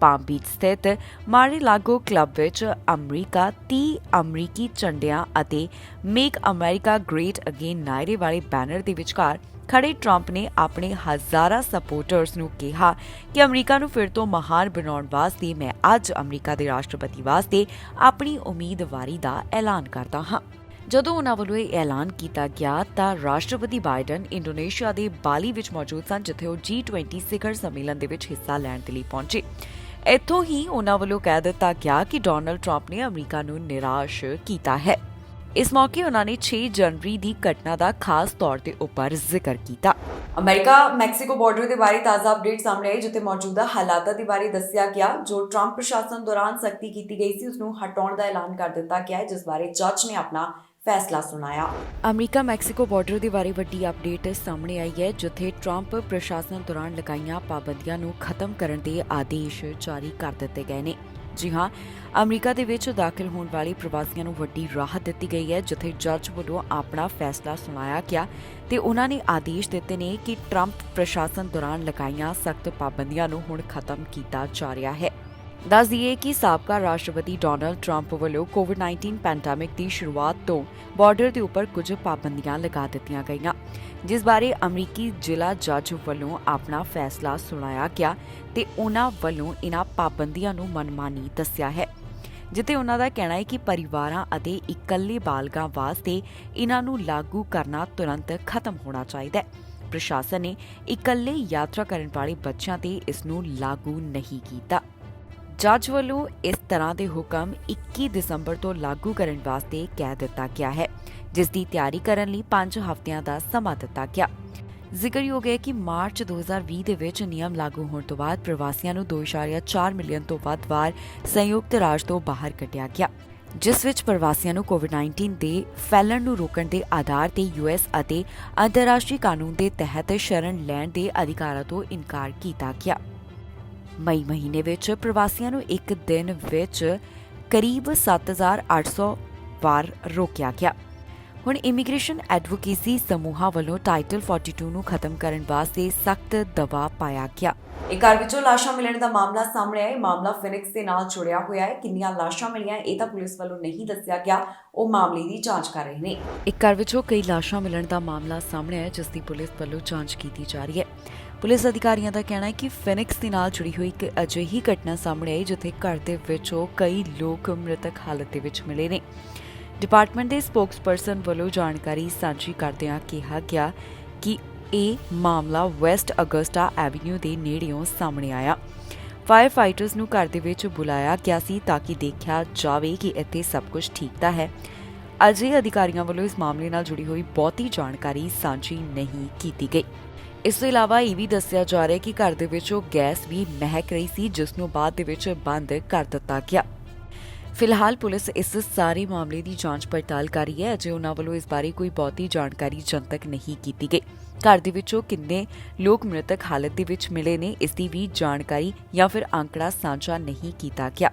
ਪਾਮ ਬੀਚ ਸਥਿਤ ਮਾਰ-ਏ-ਲਾਗੋ ਕਲੱਬ ਵਿੱਚ ਅਮਰੀਕਾ 30 ਅਮਰੀਕੀ ਝੰਡਿਆਂ ਅਤੇ ਮੇਕ ਅਮਰੀਕਾ ਗ੍ਰੇਟ ਅਗੇਨ ਨਾਅਰੇ ਵਾਲੇ ਬੈਨਰ ਦੇ ਵਿਚਕਾਰ ਖੜੇ ਟਰੰਪ ਨੇ ਆਪਣੇ ਹਜ਼ਾਰਾਂ ਸਪੋਰਟਰਸ ਨੂੰ ਕਿਹਾ ਕਿ ਅਮਰੀਕਾ ਨੂੰ ਫਿਰ ਤੋਂ ਮਹਾਨ ਬਣਾਉਣ ਵਾਸਤੇ ਮੈਂ ਅੱਜ ਅਮਰੀਕਾ ਦੇ ਰਾਸ਼ਟਰਪਤੀ ਵਾਸਤੇ ਆਪਣੀ ਉਮੀਦਵਾਰੀ ਦਾ ਐਲਾਨ ਕਰਦਾ ਹਾਂ। ਜਦੋਂ ਉਹਨਾਂ ਵੱਲੋਂ ਇਹ ਐਲਾਨ ਕੀਤਾ ਗਿਆ ਤਾਂ ਰਾਸ਼ਟਰਪਤੀ ਬਾਈਡਨ ਇੰਡੋਨੇਸ਼ੀਆ ਦੇ ਬਾਲੀ ਵਿੱਚ ਮੌਜੂਦ ਸਨ, ਜਿੱਥੇ ਉਹ G20 ਸਿਖਰ ਸੰਮੇਲਨ ਦੇ ਵਿੱਚ ਹਿੱਸਾ ਲੈਣ ਦੇ ਲਈ ਪਹੁੰਚੇ। ਇੱਥੋਂ ਹੀ ਉਹਨਾਂ ਵੱਲੋਂ ਕਹਿ ਦਿੱਤਾ ਗਿਆ ਕਿ ਡੋਨਾਲਡ ਟਰੰਪ ਨੇ ਅਮਰੀਕਾ ਨੂੰ ਨਿਰਾਸ਼ ਕੀਤਾ ਹੈ। ਇਸ ਮੌਕੇ ਉਹਨਾਂ ਨੇ 6 ਜਨਵਰੀ ਦੀ ਘਟਨਾ ਦਾ ਖਾਸ ਤੌਰ ਤੇ ਉੱਪਰ ਜ਼ਿਕਰ ਕੀਤਾ। ਅਮਰੀਕਾ ਮੈਕਸੀਕੋ ਬਾਰਡਰ ਦੇ ਬਾਰੇ ਤਾਜ਼ਾ ਅਪਡੇਟ ਸਾਹਮਣੇ ਆਈ, ਜਿੱਥੇ ਮੌਜੂਦਾ ਹਾਲਾਤਾਂ ਦੇ ਬਾਰੇ ਦੱਸਿਆ ਗਿਆ। ਜੋ ਟਰੰਪ ਪ੍ਰਸ਼ਾਸਨ ਦੌਰਾਨ ਸਖਤੀ ਕੀਤੀ ਗਈ ਸੀ ਉਸ ਨੂੰ ਹਟਾਉਣ ਦਾ ਐਲਾਨ ਕਰ ਦਿੱਤਾ ਗਿਆ ਹੈ, ਜਿਸ ਬਾਰੇ ਜੱਜ ਨੇ ਆਪਣਾ ਫੈਸਲਾ ਸੁਣਾਇਆ। ਅਮਰੀਕਾ ਮੈਕਸੀਕੋ ਬਾਰਡਰ ਦੇ ਬਾਰੇ ਵੱਡੀ ਅਪਡੇਟ ਸਾਹਮਣੇ ਆਈ ਹੈ, ਜਿੱਥੇ ਟਰੰਪ ਪ੍ਰਸ਼ਾਸਨ ਦੌਰਾਨ ਲਗਾਈਆਂ ਪਾਬੰਦੀਆਂ ਨੂੰ ਖਤਮ ਕਰਨ ਦੇ ਆਦੇਸ਼ ਜਾਰੀ ਕਰ ਦਿੱਤੇ ਗਏ ਨੇ। ਜੀ ਹਾਂ, ਅਮਰੀਕਾ ਦੇ ਵਿੱਚ ਦਾਖਲ ਹੋਣ ਵਾਲੇ ਪ੍ਰਵਾਸੀਆਂ ਨੂੰ ਵੱਡੀ ਰਾਹਤ ਦਿੱਤੀ ਗਈ ਹੈ, ਜਿੱਥੇ ਜੱਜ ਵੱਲੋਂ ਆਪਣਾ ਫੈਸਲਾ ਸੁਣਾਇਆ ਗਿਆ ਤੇ ਉਹਨਾਂ ਨੇ ਆਦੇਸ਼ ਦਿੱਤੇ ਨੇ ਕਿ ਟਰੰਪ ਪ੍ਰਸ਼ਾਸਨ ਦੌਰਾਨ ਲਗਾਈਆਂ ਸਖਤ ਪਾਬੰਦੀਆਂ ਨੂੰ ਹੁਣ ਖਤਮ ਕੀਤਾ ਜਾ ਰਿਹਾ ਹੈ। ਦੱਸ ਦਈਏ ਕਿ ਸਾਬਕਾ ਰਾਸ਼ਟਰਪਤੀ ਡੋਨਾਲਡ ਟਰੰਪ ਵੱਲੋਂ ਕੋਵਿਡ-19 ਪੈਂਡੇਮਿਕ ਦੀ ਸ਼ੁਰੂਆਤ ਤੋਂ ਬਾਰਡਰ ਦੇ ਉੱਪਰ ਕੁਝ ਪਾਬੰਦੀਆਂ ਲਗਾ ਦਿੱਤੀਆਂ ਗਈਆਂ, ਜਿਸ ਬਾਰੇ ਅਮਰੀਕੀ ਜ਼ਿਲ੍ਹਾ ਜੱਜ ਵੱਲੋਂ ਆਪਣਾ ਫੈਸਲਾ ਸੁਣਾਇਆ ਗਿਆ ਤੇ ਉਹਨਾਂ ਵੱਲੋਂ ਇਹਨਾਂ ਪਾਬੰਦੀਆਂ ਨੂੰ ਮਨਮਾਨੀ ਦੱਸਿਆ ਹੈ, ਜਿੱਥੇ ਉਹਨਾਂ ਦਾ ਕਹਿਣਾ ਹੈ ਕਿ ਪਰਿਵਾਰਾਂ ਅਤੇ ਇਕੱਲੇ ਬਾਲਗਾਂ ਵਾਸਤੇ ਇਹਨਾਂ ਨੂੰ ਲਾਗੂ ਕਰਨਾ ਤੁਰੰਤ ਖਤਮ ਹੋਣਾ ਚਾਹੀਦਾ ਹੈ। ਪ੍ਰਸ਼ਾਸਨ ਨੇ ਇਕੱਲੇ ਯਾਤਰਾ ਕਰਨ ਵਾਲੇ ਬੱਚਿਆਂ ਤੇ ਇਸ ਨੂੰ ਲਾਗੂ ਨਹੀਂ ਕੀਤਾ। ਜੱਜ ਵੱਲੋਂ ਇਸ ਤਰ੍ਹਾਂ ਦੇ ਹੁਕਮ 21 ਦਸੰਬਰ ਤੋਂ ਲਾਗੂ ਕਰਨ ਵਾਸਤੇ ਕਹਿ ਦਿੱਤਾ ਗਿਆ ਹੈ, ਜਿਸ ਦੀ ਤਿਆਰੀ ਕਰਨ ਲਈ 5 ਹਫ਼ਤਿਆਂ ਦਾ ਸਮਾਂ ਦਿੱਤਾ ਗਿਆ। ਜ਼ਿਕਰਯੋਗ ਹੈ ਕਿ ਮਾਰਚ 2020 ਦੇ ਵਿੱਚ ਨਿਯਮ ਲਾਗੂ ਹੋਣ ਤੋਂ ਬਾਅਦ ਪ੍ਰਵਾਸੀਆਂ ਨੂੰ 2.4 ਮਿਲੀਅਨ ਤੋਂ ਵੱਧ ਵਾਰ ਸੰਯੁਕਤ ਰਾਜ ਤੋਂ ਬਾਹਰ ਕੱਢਿਆ ਗਿਆ, ਜਿਸ ਵਿੱਚ ਪ੍ਰਵਾਸੀਆਂ ਨੂੰ ਕੋਵਿਡ-19 ਦੇ ਫੈਲਣ ਨੂੰ ਰੋਕਣ ਦੇ ਆਧਾਰ ਤੇ ਯੂਐਸ ਅਤੇ ਅੰਤਰਰਾਸ਼ਟਰੀ ਕਾਨੂੰਨ ਦੇ ਤਹਿਤ ਸ਼ਰਨ ਲੈਣ ਦੇ ਅਧਿਕਾਰਾਂ ਤੋਂ ਇਨਕਾਰ ਕੀਤਾ ਗਿਆ। ਮਈ ਮਹੀਨੇ ਵਿੱਚ ਪ੍ਰਵਾਸੀਆਂ ਨੂੰ ਇੱਕ ਦਿਨ ਵਿੱਚ ਕਰੀਬ 7,800 ਵਾਰ ਰੋਕਿਆ ਗਿਆ। ਹੁਣ ਇਮੀਗ੍ਰੇਸ਼ਨ ਐਡਵੋਕੇਸੀ ਸਮੂਹਾਂ ਵੱਲੋਂ ਟਾਈਟਲ 42 ਨੂੰ ਖਤਮ ਕਰਨ ਵਾਸਤੇ ਸਖਤ ਦਬਾਅ ਪਾਇਆ ਗਿਆ। ਇੱਕ ਘਰ ਵਿੱਚੋਂ ਲਾਸ਼ਾਂ ਮਿਲਣ ਦਾ ਮਾਮਲਾ ਸਾਹਮਣੇ ਆਇਆ। ਇਹ ਮਾਮਲਾ ਫਿਨਿਕਸ ਦੇ ਨਾਲ ਜੁੜਿਆ ਹੋਇਆ ਹੈ। ਕਿੰਨੀਆਂ ਲਾਸ਼ਾਂ ਮਿਲੀਆਂ ਇਹ ਤਾਂ ਪੁਲਿਸ ਵੱਲੋਂ ਨਹੀਂ ਦੱਸਿਆ ਗਿਆ। ਉਹ ਮਾਮਲੇ ਦੀ ਜਾਂਚ ਕਰ ਰਹੇ ਨੇ। ਇੱਕ ਘਰ ਵਿੱਚੋਂ ਕਈ ਲਾਸ਼ਾਂ ਮਿਲਣ ਦਾ ਮਾਮਲਾ ਸਾਹਮਣੇ ਆਇਆ, ਜਿਸ ਦੀ ਪੁਲਿਸ ਵੱਲੋਂ ਜਾਂਚ ਕੀਤੀ ਜਾ ਰਹੀ ਹੈ। ਪੁਲਿਸ ਅਧਿਕਾਰੀਆਂ ਦਾ ਕਹਿਣਾ ਹੈ ਕਿ ਫਿਨਿਕਸ ਦੇ ਨਾਲ ਜੁੜੀ ਹੋਈ ਇੱਕ ਅਜਿਹੀ ਘਟਨਾ ਸਾਹਮਣੇ ਆਈ ਜਿੱਥੇ ਘਰ ਦੇ ਵਿੱਚੋਂ ਕਈ ਲੋਕ ਮ੍ਰਿਤਕ ਹਾਲਤ ਦੇ ਵਿੱਚ ਮਿਲੇ ਨੇ। ਡਿਪਾਰਟਮੈਂਟ ਦੇ ਸਪੋਕਸਪਰਸਨ ਵੱਲੋਂ ਜਾਣਕਾਰੀ ਸਾਂਝੀ ਕਰਦਿਆਂ ਕਿਹਾ ਗਿਆ ਕਿ ਇਹ ਮਾਮਲਾ ਵੈਸਟ ਅਗਸਟਾ ਐਵੀਨਿਊ ਦੇ ਨੇੜਿਓਂ ਸਾਹਮਣੇ ਆਇਆ। ਫਾਇਰ ਫਾਈਟਰਸ ਨੂੰ ਘਰ ਦੇ ਵਿੱਚ ਬੁਲਾਇਆ ਗਿਆ ਸੀ ਤਾਂ ਕਿ ਦੇਖਿਆ ਜਾਵੇ ਕਿ ਇੱਥੇ ਸਭ ਕੁਝ ਠੀਕ ਤਾਂ ਹੈ। ਅਜੇ ਅਧਿਕਾਰੀਆਂ ਵੱਲੋਂ ਇਸ ਮਾਮਲੇ ਨਾਲ ਜੁੜੀ ਹੋਈ ਬਹੁਤੀ ਜਾਣਕਾਰੀ ਸਾਂਝੀ ਨਹੀਂ ਕੀਤੀ ਗਈ। ਇਸ ਤੋਂ ਇਲਾਵਾ ਇਹ ਵੀ ਦੱਸਿਆ ਜਾ ਰਿਹਾ ਕਿ ਘਰ ਦੇ ਵਿੱਚੋਂ ਗੈਸ ਵੀ ਮਹਿਕ ਰਹੀ ਸੀ, ਜਿਸ ਨੂੰ ਬਾਅਦ ਦੇ ਵਿੱਚ ਬੰਦ ਕਰ ਦਿੱਤਾ ਗਿਆ। ਫਿਲਹਾਲ ਪੁਲਿਸ ਇਸ ਸਾਰੇ ਮਾਮਲੇ ਦੀ ਜਾਂਚ ਪੜਤਾਲ ਕਰ ਰਹੀ ਹੈ। ਅਜੇ ਉਹਨਾਂ ਵੱਲੋਂ ਇਸ ਬਾਰੇ ਕੋਈ ਬਹੁਤੀ ਜਾਣਕਾਰੀ ਜਨਤਕ ਨਹੀਂ ਕੀਤੀ ਗਈ। ਘਰ ਦੇ ਵਿੱਚੋਂ ਕਿੰਨੇ ਲੋਕ ਮ੍ਰਿਤਕ ਹਾਲਤ ਦੇ ਵਿੱਚ ਮਿਲੇ ਨੇ ਇਸ ਦੀ ਵੀ ਜਾਣਕਾਰੀ ਜਾਂ ਫਿਰ ਅੰਕੜਾ ਸਾਂਝਾ ਨਹੀਂ ਕੀਤਾ ਗਿਆ।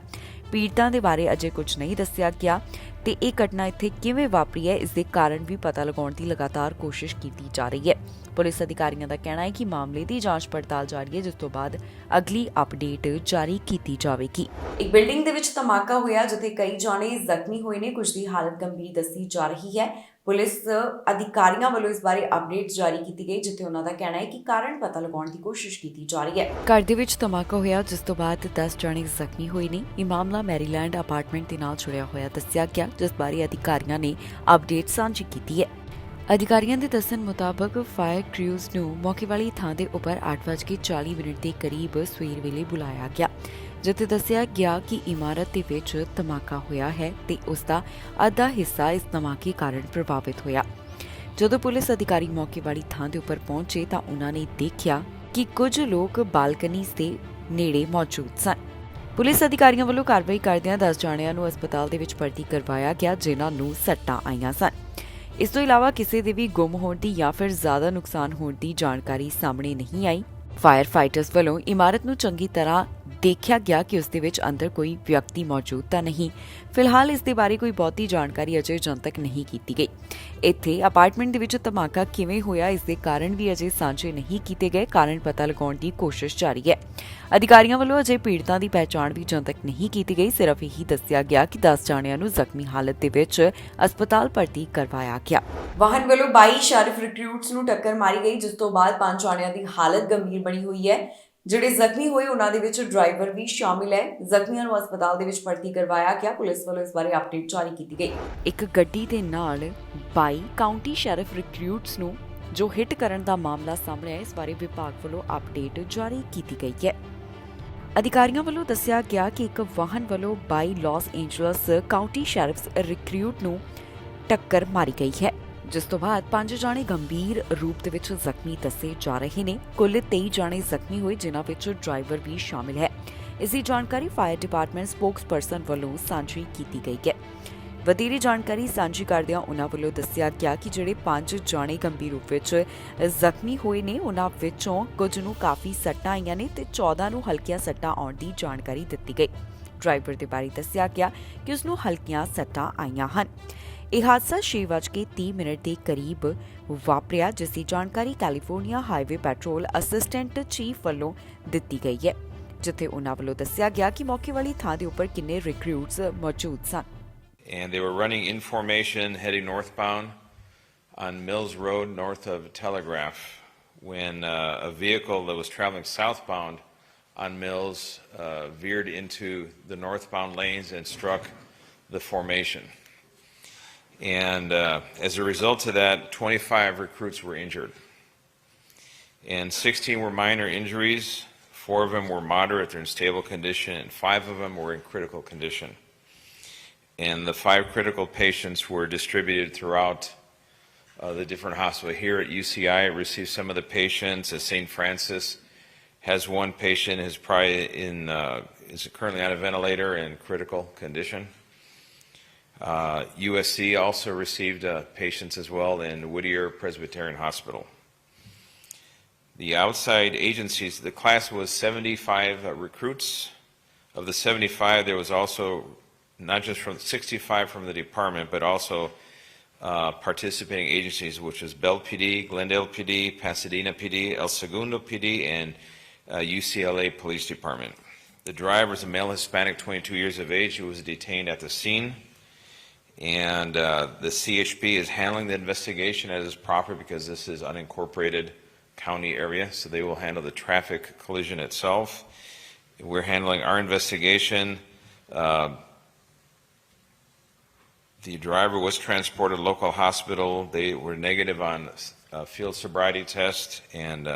ਪੀੜਤਾਂ ਦੇ ਬਾਰੇ ਅਜੇ ਕੁਝ ਨਹੀਂ ਦੱਸਿਆ ਗਿਆ ਤੇ ਇਹ ਘਟਨਾ ਇੱਥੇ ਕਿਵੇਂ ਵਾਪਰੀ ਹੈ ਇਸ ਦੇ ਕਾਰਨ ਵੀ ਪਤਾ ਲਗਾਉਣ ਦੀ ਲਗਾਤਾਰ ਕੋਸ਼ਿਸ਼ ਕੀਤੀ ਜਾ ਰਹੀ ਹੈ। ਪੁਲਿਸ ਅਧਿਕਾਰੀਆਂ ਦਾ ਕਹਿਣਾ ਹੈ ਕਿ ਮਾਮਲੇ ਦੀ ਜਾਂਚ ਪੜਤਾਲ ਜਾਰੀ ਹੈ, ਜਿਸ ਤੋਂ ਬਾਅਦ ਅਗਲੀ ਅਪਡੇਟ ਜਾਰੀ ਕੀਤੀ ਜਾਵੇਗੀ। ਇੱਕ ਬਿਲਡਿੰਗ ਦੇ ਵਿੱਚ ਧਮਾਕਾ ਹੋਇਆ ਜਿੱਥੇ ਕਈ ਜਾਣੇ ਜ਼ਖਮੀ ਹੋਏ ਨੇ। ਕੁਝ ਦੀ ਹਾਲਤ ਗੰਭੀਰ ਦੱਸੀ ਜਾ ਰਹੀ ਹੈ। ਪੁਲਿਸ ਅਧਿਕਾਰੀਆਂ ਵੱਲੋਂ ਇਸ ਬਾਰੇ ਅਪਡੇਟ ਜਾਰੀ ਕੀਤੀ ਗਈ, ਜਿੱਥੇ ਉਹਨਾਂ ਦਾ ਕਹਿਣਾ ਹੈ ਕਿ ਕਾਰਨ ਪਤਾ ਲਗਾਉਣ ਦੀ ਕੋਸ਼ਿਸ਼ ਕੀਤੀ ਜਾ ਰਹੀ ਹੈ। ਘਰ ਦੇ ਵਿੱਚ ਧਮਾਕਾ ਹੋਇਆ ਜਿਸ ਤੋਂ ਬਾਅਦ 10 ਜਾਣੇ ਜ਼ਖਮੀ ਹੋਏ ਨੇ। ਇਹ ਮਾਮਲਾ ਮੈਰੀਲੈਂਡ ਅਪਾਰਟਮੈਂਟ ਦੇ ਨਾਲ ਜੁੜਿਆ ਹੋਇਆ ਦੱਸਿਆ ਗਿਆ, ਜਿਸ ਬਾਰੇ ਅਧਿਕਾਰੀਆਂ ਨੇ ਅਪਡੇਟ ਸਾਂਝੀ ਕੀਤੀ ਹੈ। ਅਧਿਕਾਰੀਆਂ ਦੇ ਦੱਸਣ ਮੁਤਾਬਕ ਫਾਇਰ ਕ੍ਰਿਊਜ਼ ਨੂੰ ਮੌਕੇ ਵਾਲੀ ਥਾਂ ਦੇ ਉੱਪਰ 8:40 ਦੇ ਕਰੀਬ ਸਵੇਰ ਵੇਲੇ ਬੁਲਾਇਆ ਗਿਆ, ਜਿੱਥੇ ਦੱਸਿਆ ਗਿਆ ਕਿ ਇਮਾਰਤ ਦੇ ਵਿੱਚ ਧਮਾਕਾ ਹੋਇਆ ਹੈ ਤੇ ਉਸ ਦਾ ਅੱਧਾ ਹਿੱਸਾ ਇਸ ਧਮਾਕੇ ਕਾਰਨ ਪ੍ਰਭਾਵਿਤ ਹੋਇਆ। ਜਦੋਂ ਪੁਲਿਸ ਅਧਿਕਾਰੀ ਮੌਕੇ ਵਾਲੀ ਥਾਂ ਦੇ ਉੱਪਰ ਪਹੁੰਚੇ ਤਾਂ ਉਹਨਾਂ ਨੇ ਦੇਖਿਆ ਕਿ ਕੁਝ ਲੋਕ ਬਾਲਕਨੀਜ਼ ਦੇ ਨੇੜੇ ਮੌਜੂਦ ਸਨ। ਪੁਲਿਸ ਅਧਿਕਾਰੀਆਂ ਵੱਲੋਂ ਕਾਰਵਾਈ ਕਰਦਿਆਂ 10 ਜਾਣਿਆਂ ਨੂੰ ਹਸਪਤਾਲ ਦੇ ਵਿੱਚ ਭਰਤੀ ਕਰਵਾਇਆ ਗਿਆ, ਜਿਨ੍ਹਾਂ ਨੂੰ ਸੱਟਾਂ ਆਈਆਂ ਸਨ। ਇਸ ਤੋਂ ਇਲਾਵਾ ਕਿਸੇ ਦੇ ਵੀ ਗੁੰਮ ਹੋਣ ਦੀ ਜਾਂ ਫਿਰ ਜ਼ਿਆਦਾ ਨੁਕਸਾਨ ਹੋਣ ਦੀ ਜਾਣਕਾਰੀ ਸਾਹਮਣੇ ਨਹੀਂ ਆਈ। ਫਾਇਰ ਫਾਈਟਰਸ ਵੱਲੋਂ ਇਮਾਰਤ ਨੂੰ ਚੰਗੀ ਤਰ੍ਹਾਂ ਦੇਖਿਆ ਗਿਆ ਕਿ ਉਸ ਦੇ ਵਿੱਚ ਅੰਦਰ ਕੋਈ ਵਿਅਕਤੀ ਮੌਜੂਦ ਤਾਂ ਨਹੀਂ। ਫਿਲਹਾਲ ਇਸ ਦੇ ਬਾਰੇ ਕੋਈ ਬਹੁਤੀ ਜਾਣਕਾਰੀ ਅਜੇ ਜਨਤਕ ਨਹੀਂ ਕੀਤੀ ਗਈ। ਇੱਥੇ ਅਪਾਰਟਮੈਂਟ ਦੇ ਵਿੱਚ ਧਮਾਕਾ ਕਿਵੇਂ ਹੋਇਆ ਇਸ ਦੇ ਕਾਰਨ ਵੀ ਅਜੇ ਸਾਂਝੇ ਨਹੀਂ ਕੀਤੇ ਗਏ। ਕਾਰਨ ਪਤਾ ਲਗਾਉਣ ਦੀ ਕੋਸ਼ਿਸ਼ ਜਾਰੀ ਹੈ। ਅਧਿਕਾਰੀਆਂ ਵੱਲੋਂ ਅਜੇ ਪੀੜਤਾਂ ਦੀ ਪਹਿਚਾਣ ਵੀ ਜਨਤਕ ਨਹੀਂ ਕੀਤੀ ਗਈ। ਸਿਰਫ ਇਹੀ ਦੱਸਿਆ ਗਿਆ ਕਿ 10 ਜਾਣਿਆਂ ਨੂੰ ਜ਼ਖਮੀ ਹਾਲਤ ਦੇ ਵਿੱਚ ਹਸਪਤਾਲ ਭਰਤੀ ਕਰਵਾਇਆ ਗਿਆ। ਵਾਹਨ ਵੱਲੋਂ 22 ਸ਼ੈਰਿਫ ਰਿਕਰੂਟਸ ਨੂੰ ਟੱਕਰ ਮਾਰੀ ਗਈ, ਜਿਸ ਤੋਂ ਬਾਅਦ 5 ਜਾਣਿਆਂ ਦੀ ਹਾਲਤ ਗੰਭੀਰ ਬਣੀ ਹੋਈ ਹੈ। ਜਿਹੜੇ ਜ਼ਖਮੀ ਹੋਏ ਉਹਨਾਂ ਦੇ ਵਿੱਚ ਡਰਾਈਵਰ ਵੀ ਸ਼ਾਮਿਲ ਹੈ। ਜ਼ਖਮੀਆਂ ਨੂੰ ਹਸਪਤਾਲ ਦੇ ਵਿੱਚ ਭਰਤੀ ਕਰਵਾਇਆ ਗਿਆ। ਪੁਲਿਸ ਵੱਲੋਂ ਇਸ ਬਾਰੇ ਅਪਡੇਟ ਜਾਰੀ ਕੀਤੀ ਗਈ। ਇੱਕ ਗੱਡੀ ਦੇ ਨਾਲ 22 ਕਾਉਂਟੀ ਸ਼ੈਰਿਫ ਰਿਕਰੂਟਸ ਨੂੰ ਜੋ ਹਿੱਟ ਕਰਨ ਦਾ ਮਾਮਲਾ ਸਾਹਮਣੇ ਆਇਆ, ਇਸ ਬਾਰੇ ਵਿਭਾਗ ਵੱਲੋਂ ਅਪਡੇਟ ਜਾਰੀ ਕੀਤੀ ਗਈ ਹੈ। ਅਧਿਕਾਰੀਆਂ ਵੱਲੋਂ ਦੱਸਿਆ ਗਿਆ ਕਿ ਇੱਕ ਵਾਹਨ ਵੱਲੋਂ 22 ਲਾਸ ਏਂਜਲਸ ਕਾਉਂਟੀ ਸ਼ੈਰਿਫਸ ਰਿਕਰੂਟ ਨੂੰ ਟੱਕਰ ਮਾਰੀ ਗਈ ਹੈ, ਜਿਸ ਤੋਂ ਬਾਅਦ 5 ਜਾਣੇ ਗੰਭੀਰ ਰੂਪ ਦੇ ਵਿੱਚ ਜ਼ਖਮੀ ਦੱਸੇ ਜਾ ਰਹੇ ਨੇ। ਕੁੱਲ 23 ਜਾਣੇ ਜ਼ਖਮੀ ਹੋਏ, ਜਿਨ੍ਹਾਂ ਵਿੱਚ ਡਰਾਈਵਰ ਵੀ ਸ਼ਾਮਿਲ ਹੈ। ਇਸ ਦੀ ਜਾਣਕਾਰੀ ਫਾਇਰ ਡਿਪਾਰਟਮੈਂਟ ਸਪੋਕਸਪਰਸਨ ਵੱਲੋਂ ਸਾਂਝੀ ਕੀਤੀ ਗਈ ਹੈ। ਵਧੇਰੇ ਜਾਣਕਾਰੀ ਸਾਂਝੀ ਕਰਦਿਆਂ ਉਹਨਾਂ ਵੱਲੋਂ ਦੱਸਿਆ ਗਿਆ ਕਿ ਜਿਹੜੇ 5 ਜਾਣੇ ਗੰਭੀਰ ਰੂਪ ਵਿੱਚ ਜ਼ਖਮੀ ਹੋਏ ਨੇ, ਉਹਨਾਂ ਵਿੱਚੋਂ ਕੁਝ ਨੂੰ ਕਾਫੀ ਸੱਟਾਂ ਆਈਆਂ ਨੇ ਤੇ 14 ਨੂੰ ਹਲਕੀਆਂ ਸੱਟਾਂ ਆਉਣ ਦੀ ਜਾਣਕਾਰੀ ਦਿੱਤੀ ਗਈ। ਡਰਾਈਵਰ ਦੇ ਬਾਰੇ ਦੱਸਿਆ ਗਿਆ ਕਿ ਉਸ ਨੂੰ ਹਲਕੀਆਂ ਸੱਟਾਂ ਆਈਆਂ ਹਨ। ਇਹ ਹਾਦਸਾ 6:30 ਦੇ ਕਰੀਬ ਵਾਪਰਿਆ, ਜਿਸ ਦੀ ਜਾਣਕਾਰੀ California highway petrol assistant chief ਵੱਲੋਂ ਦਿੱਤੀ ਗਈ ਹੈ, ਜਿੱਥੇ ਉਹਨਾਂ ਵੱਲੋਂ ਦੱਸਿਆ ਗਿਆ ਕਿ ਮੌਕੇ ਵਾਲੀ ਥਾਂ ਦੇ ਉੱਪਰ ਕਿੰਨੇ ਰਿਕਰੂਟਸ ਮੌਜੂਦ ਸਨ। And they were running in formation heading northbound on Mills Road north of Telegraph when a vehicle that was traveling southbound on Mills veered into the northbound lanes and struck the formation. And as a result of that, 25 recruits were injured. And 16 were minor injuries, 4 of them were moderate, they're in stable condition, and 5 of them were in critical condition. And the 5 critical patients were distributed throughout the different hospitals. Here at UCI, I received some of the patients. At St. Francis has one patient who's probably is currently on a ventilator in critical condition. USC also received patients as well in Whittier Presbyterian Hospital. The outside agencies, the class was 75 recruits. Of the 75, there was also not just from 65 from the department, but also participating agencies, which was Bell PD, Glendale PD, Pasadena PD, El Segundo PD, and UCLA Police Department. The driver is a male Hispanic, 22 years of age, who was detained at the scene. And the CHP is handling the investigation as is proper because this is unincorporated county area, so they will handle the traffic collision itself. We're handling our investigation. The driver was transported to local hospital. They were negative on field sobriety test and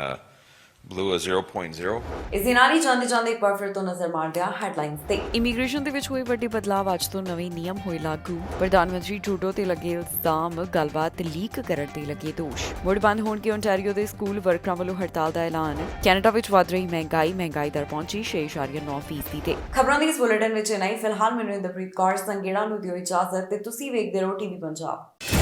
blew a 0.0. ਇਸ ਦੇ ਨਾਲ ਹੀ ਜਾਂਦੇ ਇੱਕ ਵਾਰ ਫਿਰ ਤੋਂ ਨਜ਼ਰ ਮਾਰਦੇ ਹਾਂ ਹੈਡਲਾਈਨਸ ਤੇ। ਇਮੀਗ੍ਰੇਸ਼ਨ ਦੇ ਵਿੱਚ ਹੋਏ ਵੱਡੇ ਬਦਲਾਅ, ਅੱਜ ਤੋਂ ਨਵੇਂ ਨਿਯਮ ਹੋਏ ਲਾਗੂ। ਪ੍ਰਧਾਨ ਮੰਤਰੀ ਟਰੂਡੋ ਤੇ ਲੱਗੇ ਇਲਜ਼ਾਮ, ਗੱਲਬਾਤ ਲੀਕ ਕਰਨ ਤੇ ਲੱਗੇ ਦੋਸ਼। ਮੁੜ ਬੰਦ ਹੋਣ ਕੇ ਓਨਟਾਰੀਓ ਦੇ ਸਕੂਲ ਵਰਕਰਾਂ ਵੱਲੋਂ ਹੜਤਾਲ ਦਾ ਐਲਾਨ। ਕੈਨੇਡਾ ਵਿੱਚ ਵੱਧ ਰਹੀ ਮਹਿੰਗਾਈ ਦਰ ਪਹੁੰਚੀ 6.9% ਤੇ। ਖਬਰਾਂ ਦੇ ਇਸ ਬੁਲੇਟਿਨ ਵਿੱਚ ਨਹੀਂ, ਫਿਲਹਾਲ ਮੈਨੂੰ ਇੰਦਰਪ੍ਰੀਤ ਕੌਰ ਸੰਗੇੜਾ ਨੂੰ ਦਿਓ ਇਜਾਜ਼ਤ ਤੇ ਤੁਸੀਂ ਵੇਖਦੇ ਰਹੋ ਟੀਵੀ ਪੰਜਾਬ।